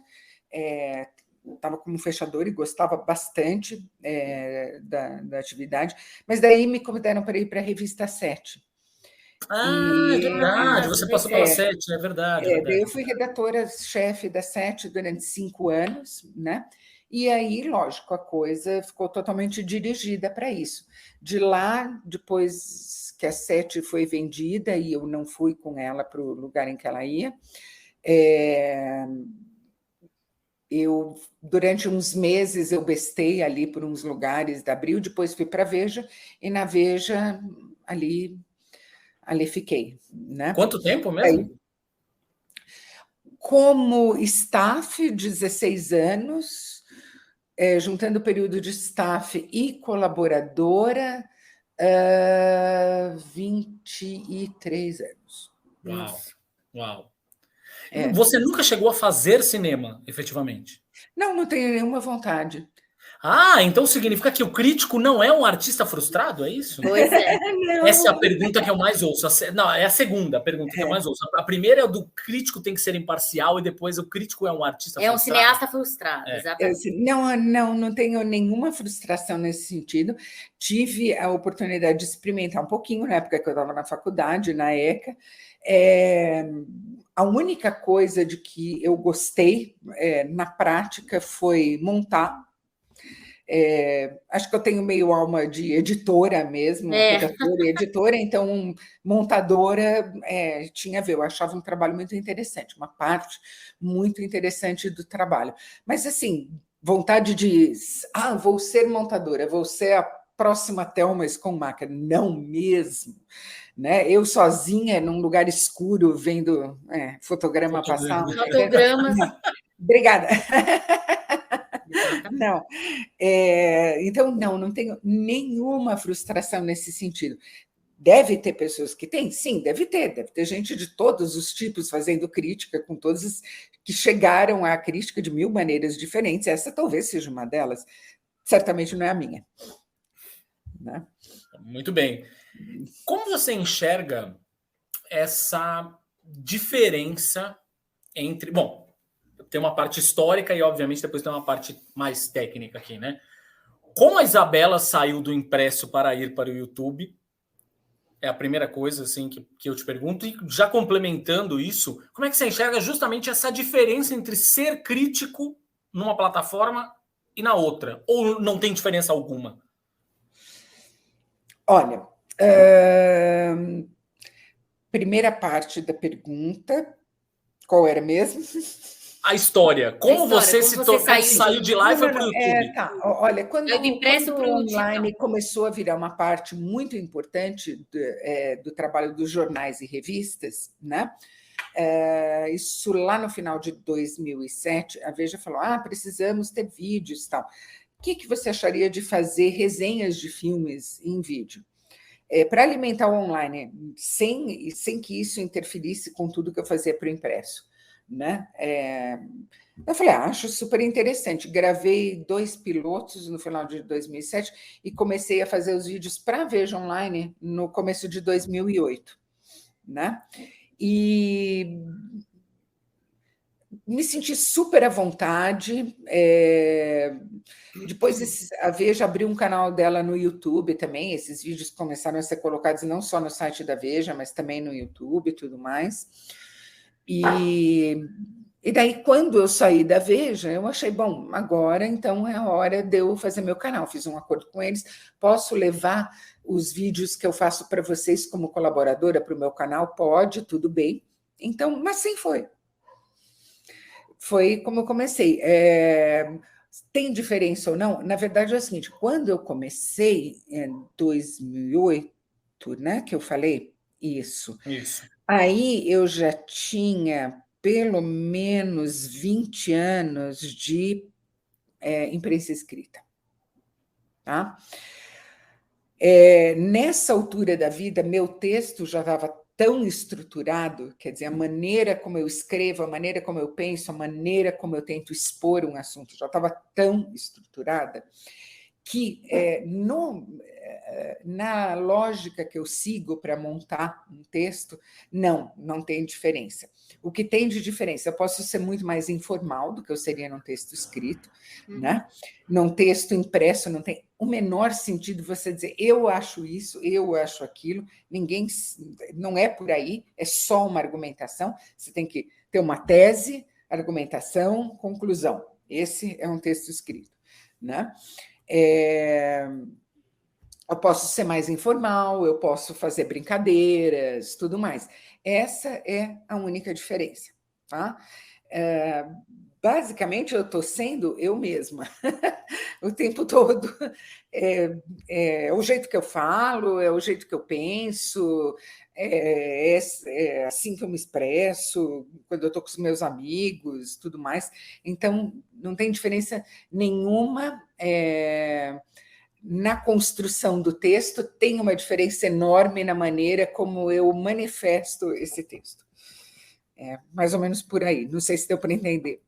estava como fechadora e gostava bastante da atividade, mas daí me convidaram para ir para a revista 7. É verdade, você passou pela 7, é verdade. Daí eu fui redatora-chefe da 7 durante 5 anos, né? E aí, lógico, a coisa ficou totalmente dirigida para isso. De lá, depois que a 7 foi vendida e eu não fui com ela para o lugar em que ela ia, eu, durante uns meses, eu bestei ali por uns lugares da Abril, depois fui para a Veja, e na Veja, ali fiquei, né? Quanto tempo mesmo? Como staff, 16 anos, juntando o período de staff e colaboradora, 23 anos. Uau, uau. É. Você nunca chegou a fazer cinema, efetivamente? Não tenho nenhuma vontade. Ah, então significa que o crítico não é um artista frustrado, é isso? Pois é. Essa é a pergunta que eu mais ouço. Não, é a segunda pergunta que eu mais ouço. A primeira é a do crítico tem que ser imparcial e depois o crítico é um artista É um frustrado. cineasta frustrado, exatamente. Não tenho nenhuma frustração nesse sentido. Tive a oportunidade de experimentar um pouquinho na época que eu estava na faculdade, na ECA. A única coisa de que eu gostei na prática foi montar. Acho que eu tenho meio alma de editora mesmo, redatora e editora, então montadora tinha a ver, eu achava um trabalho muito interessante, uma parte muito interessante do trabalho. Mas, assim, vontade de, vou ser montadora, vou ser a próxima Thelma Schumacher, não mesmo. Né? Eu sozinha, num lugar escuro, vendo fotograma passar. Fotogramas. Obrigada. Não. Então, não tenho nenhuma frustração nesse sentido. Deve ter pessoas que têm? Sim, deve ter gente de todos os tipos fazendo crítica, com todos que chegaram à crítica de mil maneiras diferentes. Essa talvez seja uma delas, certamente não é a minha. Né? Muito bem. Como você enxerga essa diferença entre... Bom, tem uma parte histórica e, obviamente, depois tem uma parte mais técnica aqui, né? Como a Isabela saiu do impresso para ir para o YouTube? É a primeira coisa assim, que eu te pergunto. E já complementando isso, como é que você enxerga justamente essa diferença entre ser crítico numa plataforma e na outra? Ou não tem diferença alguma? Olha, primeira parte da pergunta, qual era mesmo? A história. Como você saiu de lá e foi para o YouTube? Olha, quando o online começou a virar uma parte muito importante do trabalho dos jornais e revistas, né? Isso lá no final de 2007, a Veja falou, precisamos ter vídeos e tal. O que você acharia de fazer resenhas de filmes em vídeo? Para alimentar o online, sem que isso interferisse com tudo que eu fazia para o impresso. Né? Eu falei, acho super interessante. Gravei 2 pilotos no final de 2007 e comecei a fazer os vídeos para a Veja Online no começo de 2008. Né? E me senti super à vontade. Depois a Veja abriu um canal dela no YouTube também. Esses vídeos começaram a ser colocados não só no site da Veja, mas também no YouTube e tudo mais. E daí, quando eu saí da Veja, eu achei, bom, agora então é a hora de eu fazer meu canal. Fiz um acordo com eles, posso levar os vídeos que eu faço para vocês como colaboradora para o meu canal? Pode, tudo bem. Então, mas sim, foi como eu comecei. Tem diferença ou não? Na verdade, é o seguinte, quando eu comecei em 2008, né, que eu falei isso. Aí eu já tinha pelo menos 20 anos de imprensa escrita. Tá? Nessa altura da vida, meu texto já estava tão estruturado, quer dizer, a maneira como eu escrevo, a maneira como eu penso, a maneira como eu tento expor um assunto já estava tão estruturada que na lógica que eu sigo para montar um texto, não tem diferença. O que tem de diferença? Eu posso ser muito mais informal do que eu seria num texto escrito, né? Num texto impresso não tem o menor sentido você dizer eu acho isso, eu acho aquilo, não é por aí, é só uma argumentação, você tem que ter uma tese, argumentação, conclusão. Esse é um texto escrito, né? Eu posso ser mais informal, eu posso fazer brincadeiras, tudo mais. Essa é a única diferença. Tá? Basicamente, eu estou sendo eu mesma o tempo todo. É o jeito que eu falo, é o jeito que eu penso, é assim que eu me expresso, quando eu estou com os meus amigos, tudo mais. Então, não tem diferença nenhuma na construção do texto, tem uma diferença enorme na maneira como eu manifesto esse texto. É mais ou menos por aí. Não sei se deu para entender.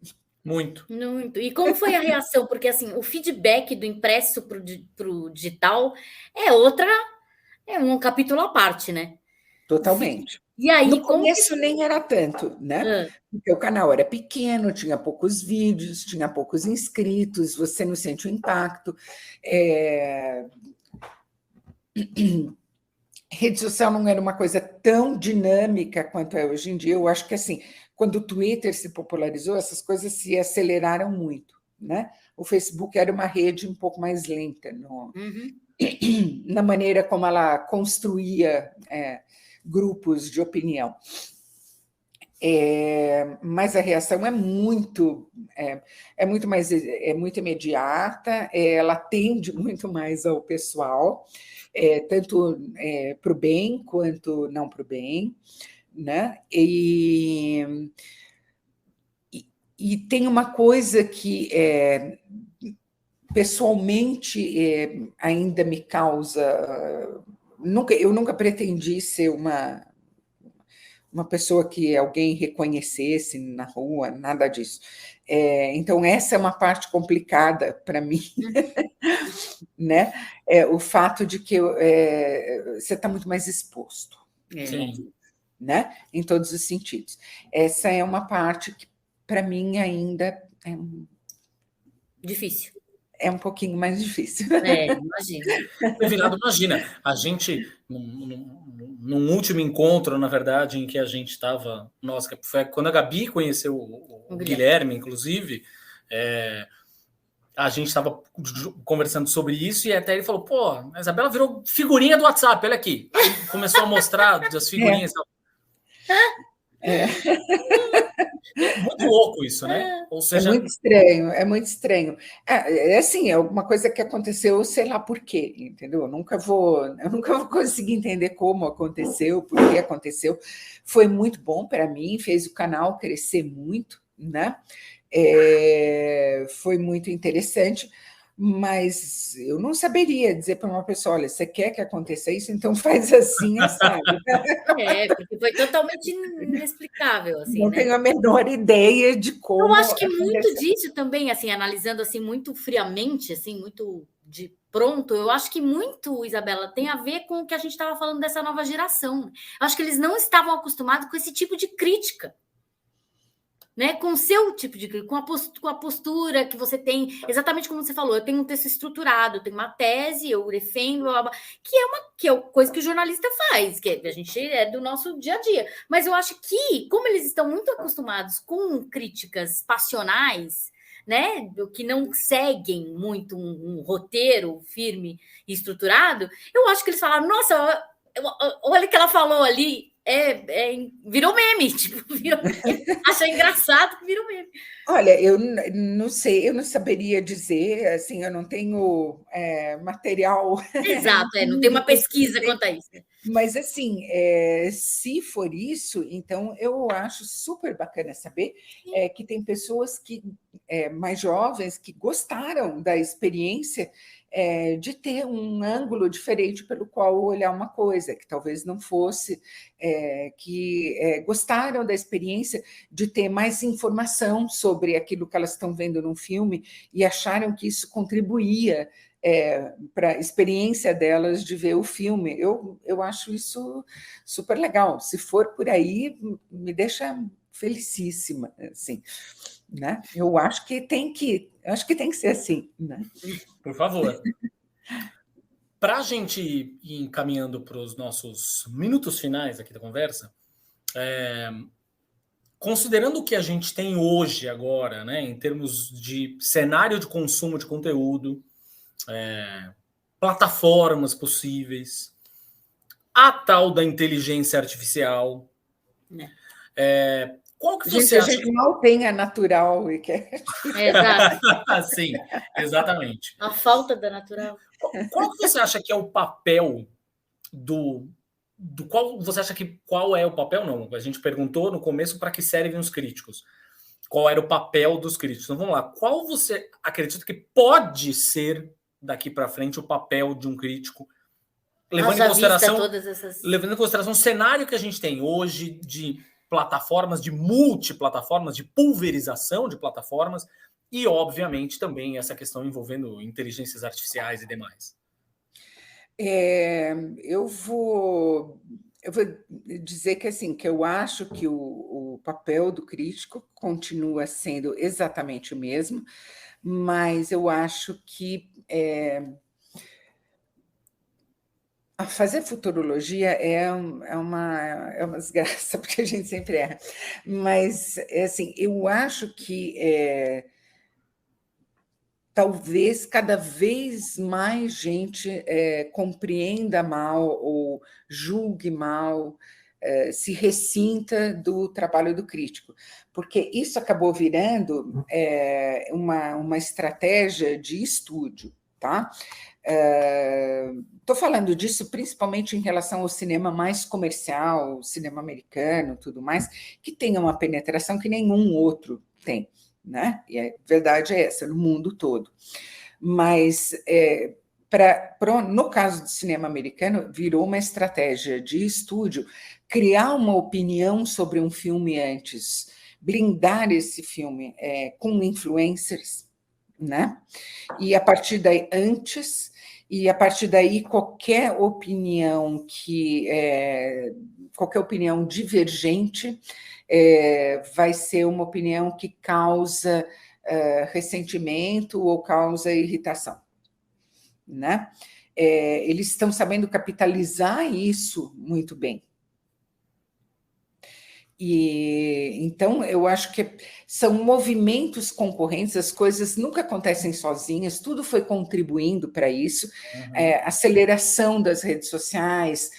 Muito. Muito. E como foi a reação? Porque assim, o feedback do impresso para o digital é um capítulo à parte, né? Totalmente. E aí, no como começo nem era tanto, né? Porque o canal era pequeno, tinha poucos vídeos, tinha poucos inscritos, você não sente o impacto. Rede social não era uma coisa tão dinâmica quanto é hoje em dia. Eu acho que, assim, quando o Twitter se popularizou, essas coisas se aceleraram muito, né? O Facebook era uma rede um pouco mais lenta na maneira como ela construía grupos de opinião. Mas a reação é muito imediata, ela atende muito mais ao pessoal, tanto para o bem quanto não para o bem, né? E tem uma coisa que pessoalmente ainda me causa. Eu nunca pretendi ser uma pessoa que alguém reconhecesse na rua, nada disso. Então, essa é uma parte complicada para mim, né? O fato de que você está muito mais exposto, né? Em todos os sentidos. Essa é uma parte que, para mim, ainda difícil. É um pouquinho mais difícil. Imagina. A gente, num último encontro, na verdade, em que a gente estava... Nossa, foi quando a Gabi conheceu o Guilherme, inclusive, a gente estava conversando sobre isso e até ele falou, pô, a Isabela virou figurinha do WhatsApp, olha aqui. Aí começou a mostrar as figurinhas. Muito louco isso, né? Ou seja... É muito estranho. Assim, é alguma coisa que aconteceu, sei lá por quê, entendeu? Eu nunca vou conseguir entender como aconteceu, por que aconteceu. Foi muito bom para mim, fez o canal crescer muito, né? Foi muito interessante, mas eu não saberia dizer para uma pessoa, olha, você quer que aconteça isso, então faz assim, sabe? Porque foi totalmente inexplicável, assim, não tenho a menor ideia de como. Eu acho que muito disso também, assim, analisando assim muito friamente, assim, muito de pronto, eu acho que muito, Isabela, tem a ver com o que a gente estava falando dessa nova geração. Eu acho que eles não estavam acostumados com esse tipo de crítica. Né, com o seu tipo de com a postura que você tem, exatamente como você falou, eu tenho um texto estruturado, eu tenho uma tese, eu defendo, que é coisa que o jornalista faz, que a gente é do nosso dia a dia. Mas eu acho que, como eles estão muito acostumados com críticas passionais, né, que não seguem muito um roteiro firme e estruturado, eu acho que eles falaram, nossa, olha o que ela falou ali, virou meme, achei engraçado que virou meme. Olha, eu não sei, eu não saberia dizer, assim, eu não tenho material. Exato, não tem uma pesquisa quanto a isso. Mas, assim, se for isso, então eu acho super bacana saber que tem pessoas mais jovens que gostaram da experiência de ter um ângulo diferente pelo qual olhar uma coisa, que talvez não fosse, que gostaram da experiência de ter mais informação sobre aquilo que elas estão vendo num filme e acharam que isso contribuía para a experiência delas de ver o filme. Eu acho isso super legal. Se for por aí, me deixa felicíssima, assim, né? Eu acho que tem que ser assim, né? Por favor. Para a gente ir encaminhando para os nossos minutos finais aqui da conversa, considerando o que a gente tem hoje agora, né, em termos de cenário de consumo de conteúdo, plataformas possíveis, a tal da inteligência artificial. Qual que você acha? A gente mal tem a natural e quer. Exato. Sim, exatamente. A falta da natural. Qual que você acha que é o papel do qual você acha que qual é o papel? Não, a gente perguntou no começo para que servem os críticos. Qual era o papel dos críticos? Então vamos lá. Qual você acredita que pode ser daqui para frente o papel de um crítico, Haja vista todas essas... levando em consideração o cenário que a gente tem hoje de plataformas, de multiplataformas, de pulverização de plataformas, e, obviamente, também essa questão envolvendo inteligências artificiais e demais. Eu vou dizer que, assim, que eu acho que o papel do crítico continua sendo exatamente o mesmo, mas eu acho que a fazer futurologia é uma desgraça, porque a gente sempre erra. Mas, assim, eu acho que talvez cada vez mais gente compreenda mal ou julgue mal, se ressinta do trabalho do crítico, porque isso acabou virando uma estratégia de estúdio, tá? Estou falando disso principalmente em relação ao cinema mais comercial, cinema americano, tudo mais, que tem uma penetração que nenhum outro tem, né? E a verdade é essa, no mundo todo. Mas, no caso do cinema americano, virou uma estratégia de estúdio criar uma opinião sobre um filme antes, blindar esse filme com influencers, né? E a partir daí, qualquer opinião divergente vai ser uma opinião que causa ressentimento ou causa irritação, né? Eles estão sabendo capitalizar isso muito bem. E então eu acho que são movimentos concorrentes, as coisas nunca acontecem sozinhas, tudo foi contribuindo para isso. Aceleração das redes sociais,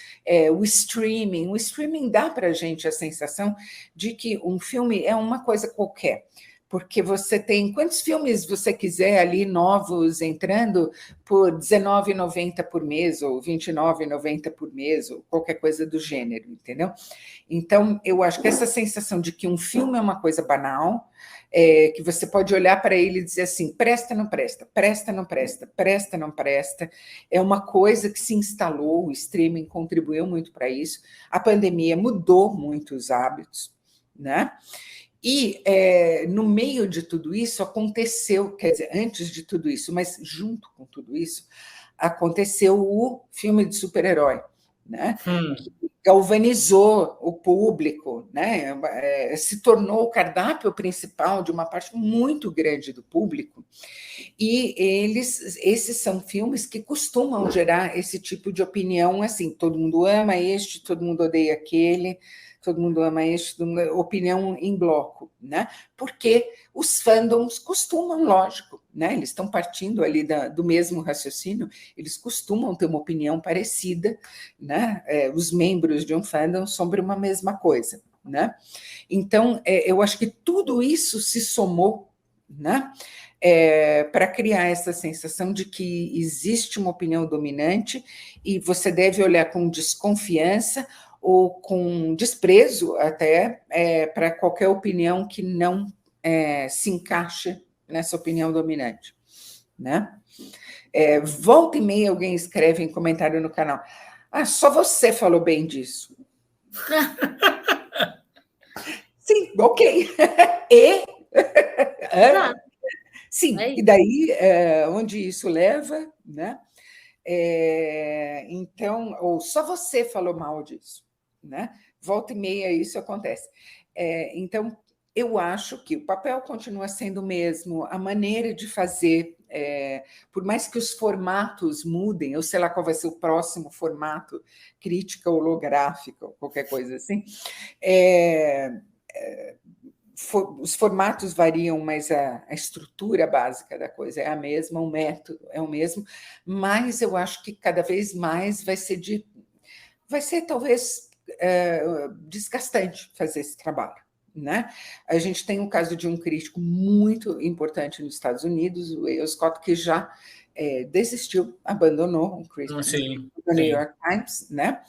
o streaming dá para a gente a sensação de que um filme é uma coisa qualquer, porque você tem quantos filmes você quiser ali novos entrando por R$19,90 por mês, ou R$29,90 por mês, ou qualquer coisa do gênero, entendeu? Então, eu acho que essa sensação de que um filme é uma coisa banal, que você pode olhar para ele e dizer assim, presta, não presta, presta, não presta, presta, não presta, é uma coisa que se instalou, o streaming contribuiu muito para isso, a pandemia mudou muito os hábitos, né? E no meio de tudo isso aconteceu, quer dizer, antes de tudo isso, mas junto com tudo isso, aconteceu o filme de super-herói, né? Que galvanizou o público, né? Se tornou o cardápio principal de uma parte muito grande do público, e esses são filmes que costumam gerar esse tipo de opinião, assim, todo mundo ama este, todo mundo odeia aquele, todo mundo ama este, opinião em bloco, né? Porque os fandoms costumam, lógico, né? Eles estão partindo ali do mesmo raciocínio, eles costumam ter uma opinião parecida, né? Os membros de um fandom sobre uma mesma coisa, né? Então, eu acho que tudo isso se somou, né? Para criar essa sensação de que existe uma opinião dominante e você deve olhar com desconfiança ou com desprezo até para qualquer opinião que não se encaixe nessa opinião dominante, né? Volta e meia alguém escreve em comentário no canal, só você falou bem disso. Sim, ok. Sim, e daí onde isso leva, né? Então, ou só você falou mal disso, né? Volta e meia isso acontece. Então, eu acho que o papel continua sendo o mesmo, a maneira de fazer, por mais que os formatos mudem, eu sei lá qual vai ser o próximo formato, crítica holográfica, ou qualquer coisa assim, os formatos variam, mas a estrutura básica da coisa é a mesma, o método é o mesmo, mas eu acho que cada vez mais vai ser talvez desgastante fazer esse trabalho, né? A gente tem um caso de um crítico muito importante nos Estados Unidos, o A.O. Scott, que já desistiu, abandonou um crítico do New York Times, né?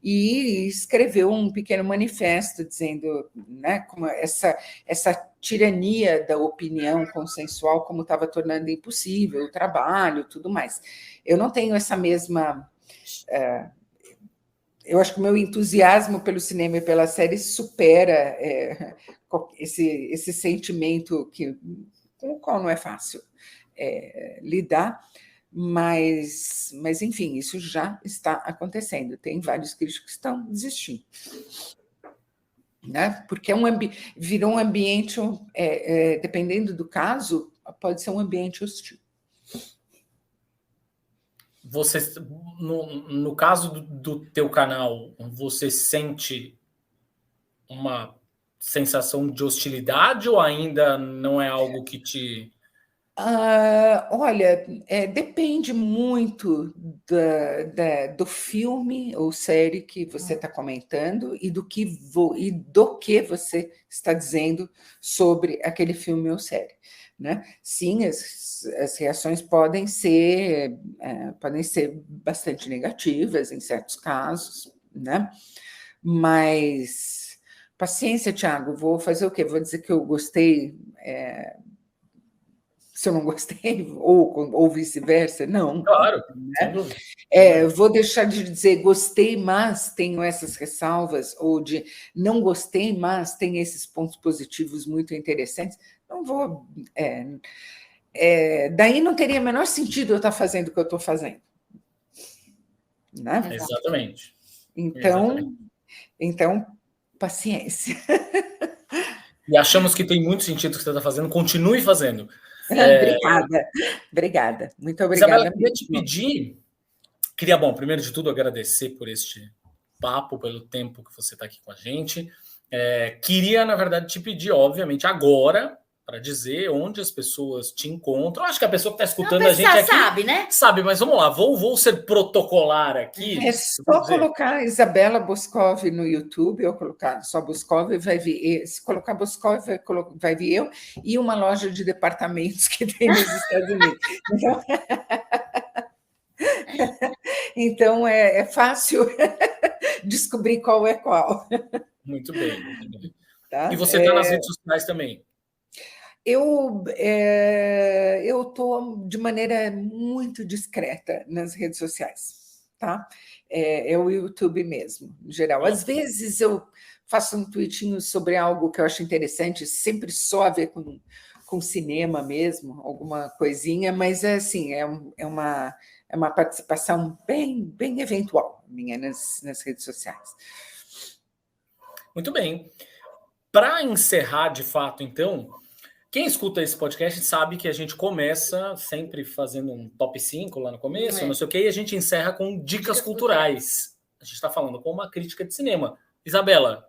E escreveu um pequeno manifesto dizendo, né, como essa tirania da opinião consensual, como estava tornando impossível o trabalho, tudo mais. Eu não tenho essa mesma... eu acho que o meu entusiasmo pelo cinema e pela série supera esse sentimento com o qual não é fácil lidar, mas, enfim, isso já está acontecendo. Tem vários críticos que estão desistindo, né? Porque virou um ambiente, dependendo do caso, pode ser um ambiente hostil. Você, no caso do teu canal, você sente uma sensação de hostilidade ou ainda não é algo que te... Olha, depende muito do filme ou série que você está comentando e do que você está dizendo sobre aquele filme ou série, né? Sim, as reações podem ser bastante negativas em certos casos, né? Mas paciência, Thiago, vou fazer o quê? Vou dizer que eu gostei... se eu não gostei, ou vice-versa, não. Claro, né? Vou deixar de dizer gostei, mas tenho essas ressalvas, ou de não gostei, mas tem esses pontos positivos muito interessantes. Não vou... daí não teria o menor sentido eu estar fazendo o que eu estou fazendo. Né? Exatamente. Então, paciência. E achamos que tem muito sentido o que você está fazendo, continue fazendo. Obrigada. Muito obrigada. Isabela, queria te pedir, bom, primeiro de tudo, agradecer por este papo, pelo tempo que você está aqui com a gente. Queria, na verdade, te pedir, obviamente, agora, para dizer onde as pessoas te encontram. Acho que a pessoa que está escutando a gente aqui sabe, né? Sabe, mas vamos lá, vou ser protocolar aqui. É só colocar Isabela Boscov no YouTube, ou colocar só Boscov, vai vir. Se colocar Boscov, vai vir eu e uma loja de departamentos que tem nos Estados Unidos. Então é fácil descobrir qual é qual. Muito bem, muito bem. Tá? E você está nas redes sociais também? Eu estou de maneira muito discreta nas redes sociais, tá? É o YouTube mesmo, em geral. Às vezes eu faço um tweetinho sobre algo que eu acho interessante, sempre só a ver com cinema mesmo, alguma coisinha, mas assim, é uma participação bem eventual minha nas redes sociais. Muito bem. Para encerrar, de fato, então, quem escuta esse podcast sabe que a gente começa sempre fazendo um top 5 lá no começo, não sei o quê, e a gente encerra com dicas culturais. A gente está falando com uma crítica de cinema. Isabela,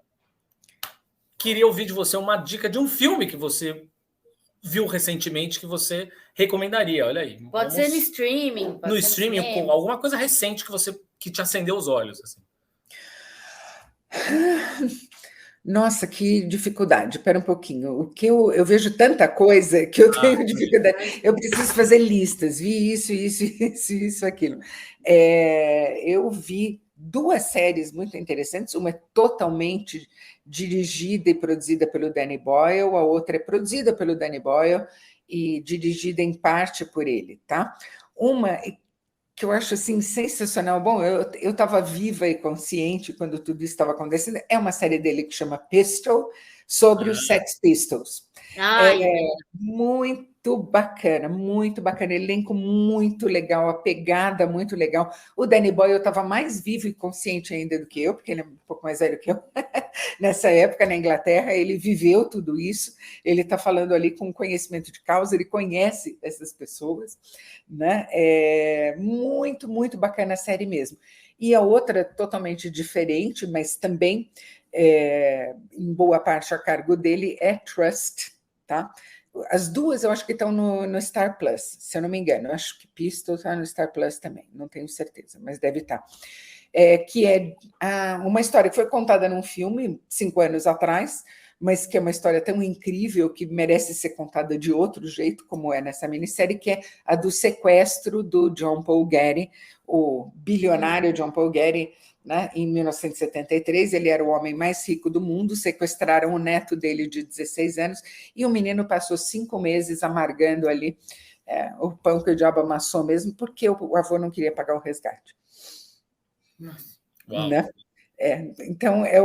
queria ouvir de você uma dica de um filme que você viu recentemente que você recomendaria. Olha aí. Pode ser no streaming. No streaming, alguma coisa recente que te acendeu os olhos. Assim. Nossa, que dificuldade. Espera um pouquinho. O que eu vejo tanta coisa que eu tenho dificuldade. Eu preciso fazer listas. Vi isso, aquilo. Eu vi 2 séries muito interessantes. Uma é totalmente dirigida e produzida pelo Danny Boyle, a outra é produzida pelo Danny Boyle e dirigida em parte por ele, tá? Uma que eu acho assim sensacional. Bom, eu estava viva e consciente quando tudo isso estava acontecendo. É uma série dele que chama Pistol, sobre os Sex Pistols. Muito bacana, elenco muito legal, a pegada muito legal. O Danny Boyle estava mais vivo e consciente ainda do que eu, porque ele é um pouco mais velho que eu. Nessa época, na Inglaterra, ele viveu tudo isso, ele está falando ali com conhecimento de causa, ele conhece essas pessoas, né? Muito bacana a série mesmo. E a outra, totalmente diferente, mas também, em boa parte a cargo dele, é Trust, tá? As 2 eu acho que estão no Star Plus, se eu não me engano. Eu acho que Pistol está no Star Plus também, não tenho certeza, mas deve estar. que é uma história que foi contada num filme 5 anos atrás, mas que é uma história tão incrível que merece ser contada de outro jeito, como é nessa minissérie, que é a do sequestro do John Paul Getty, o bilionário John Paul Getty, né? Em 1973, ele era o homem mais rico do mundo, sequestraram o neto dele de 16 anos, e o menino passou 5 meses amargando ali o pão que o diabo amassou mesmo, porque o avô não queria pagar o resgate. Uau. Né? Então, é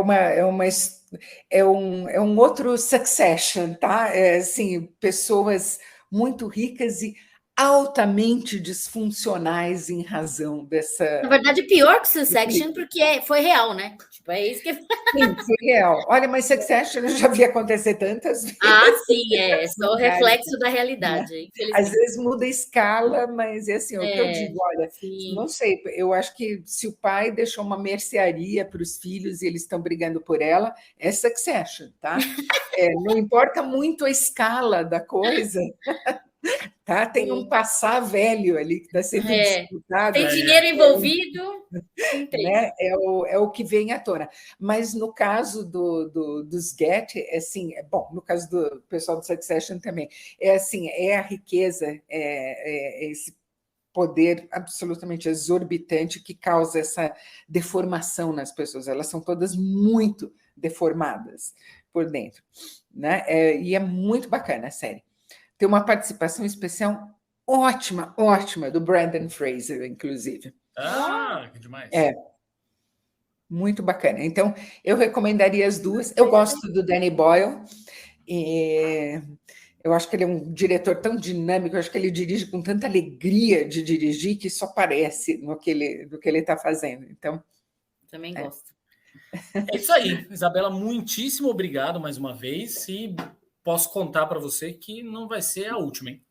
um outro Succession, tá? Assim, pessoas muito ricas e altamente disfuncionais em razão dessa... Na verdade, pior que Succession, porque foi real, né? Tipo, é isso que... Sim, foi real. Olha, mas Succession eu já vi acontecer tantas vezes. Sim, é só o reflexo da realidade, infelizmente. Às vezes muda a escala, mas é assim, o que eu digo, olha, sim. Não sei, eu acho que se o pai deixou uma mercearia para os filhos e eles estão brigando por ela, é Succession, tá? Não importa muito a escala da coisa, tá? Tem um passar velho ali que está sendo disputado. Tem dinheiro envolvido, né? É o que vem à tona. Mas no caso dos Get, assim, bom, no caso do pessoal do Succession também, assim, a riqueza, esse poder absolutamente exorbitante que causa essa deformação nas pessoas. Elas são todas muito deformadas por dentro, né? E é muito bacana a série. Tem uma participação especial ótima, ótima, do Brendan Fraser, inclusive. Que demais. Muito bacana. Então, eu recomendaria as duas. Eu gosto do Danny Boyle. Eu acho que ele é um diretor tão dinâmico, eu acho que ele dirige com tanta alegria de dirigir que só parece no que ele está fazendo. Então, também gosto. É isso aí, Isabela, muitíssimo obrigado mais uma vez e posso contar para você que não vai ser a última, hein?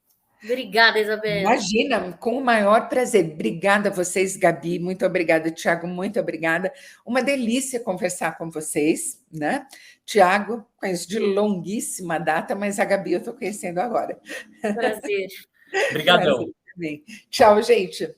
Obrigada, Isabela. Imagina, com o maior prazer. Obrigada a vocês, Gabi, muito obrigada, Tiago, muito obrigada. Uma delícia conversar com vocês, né? Tiago, conheço de longuíssima data, mas a Gabi eu estou conhecendo agora. Prazer. Obrigadão. Prazer também. Tchau, gente.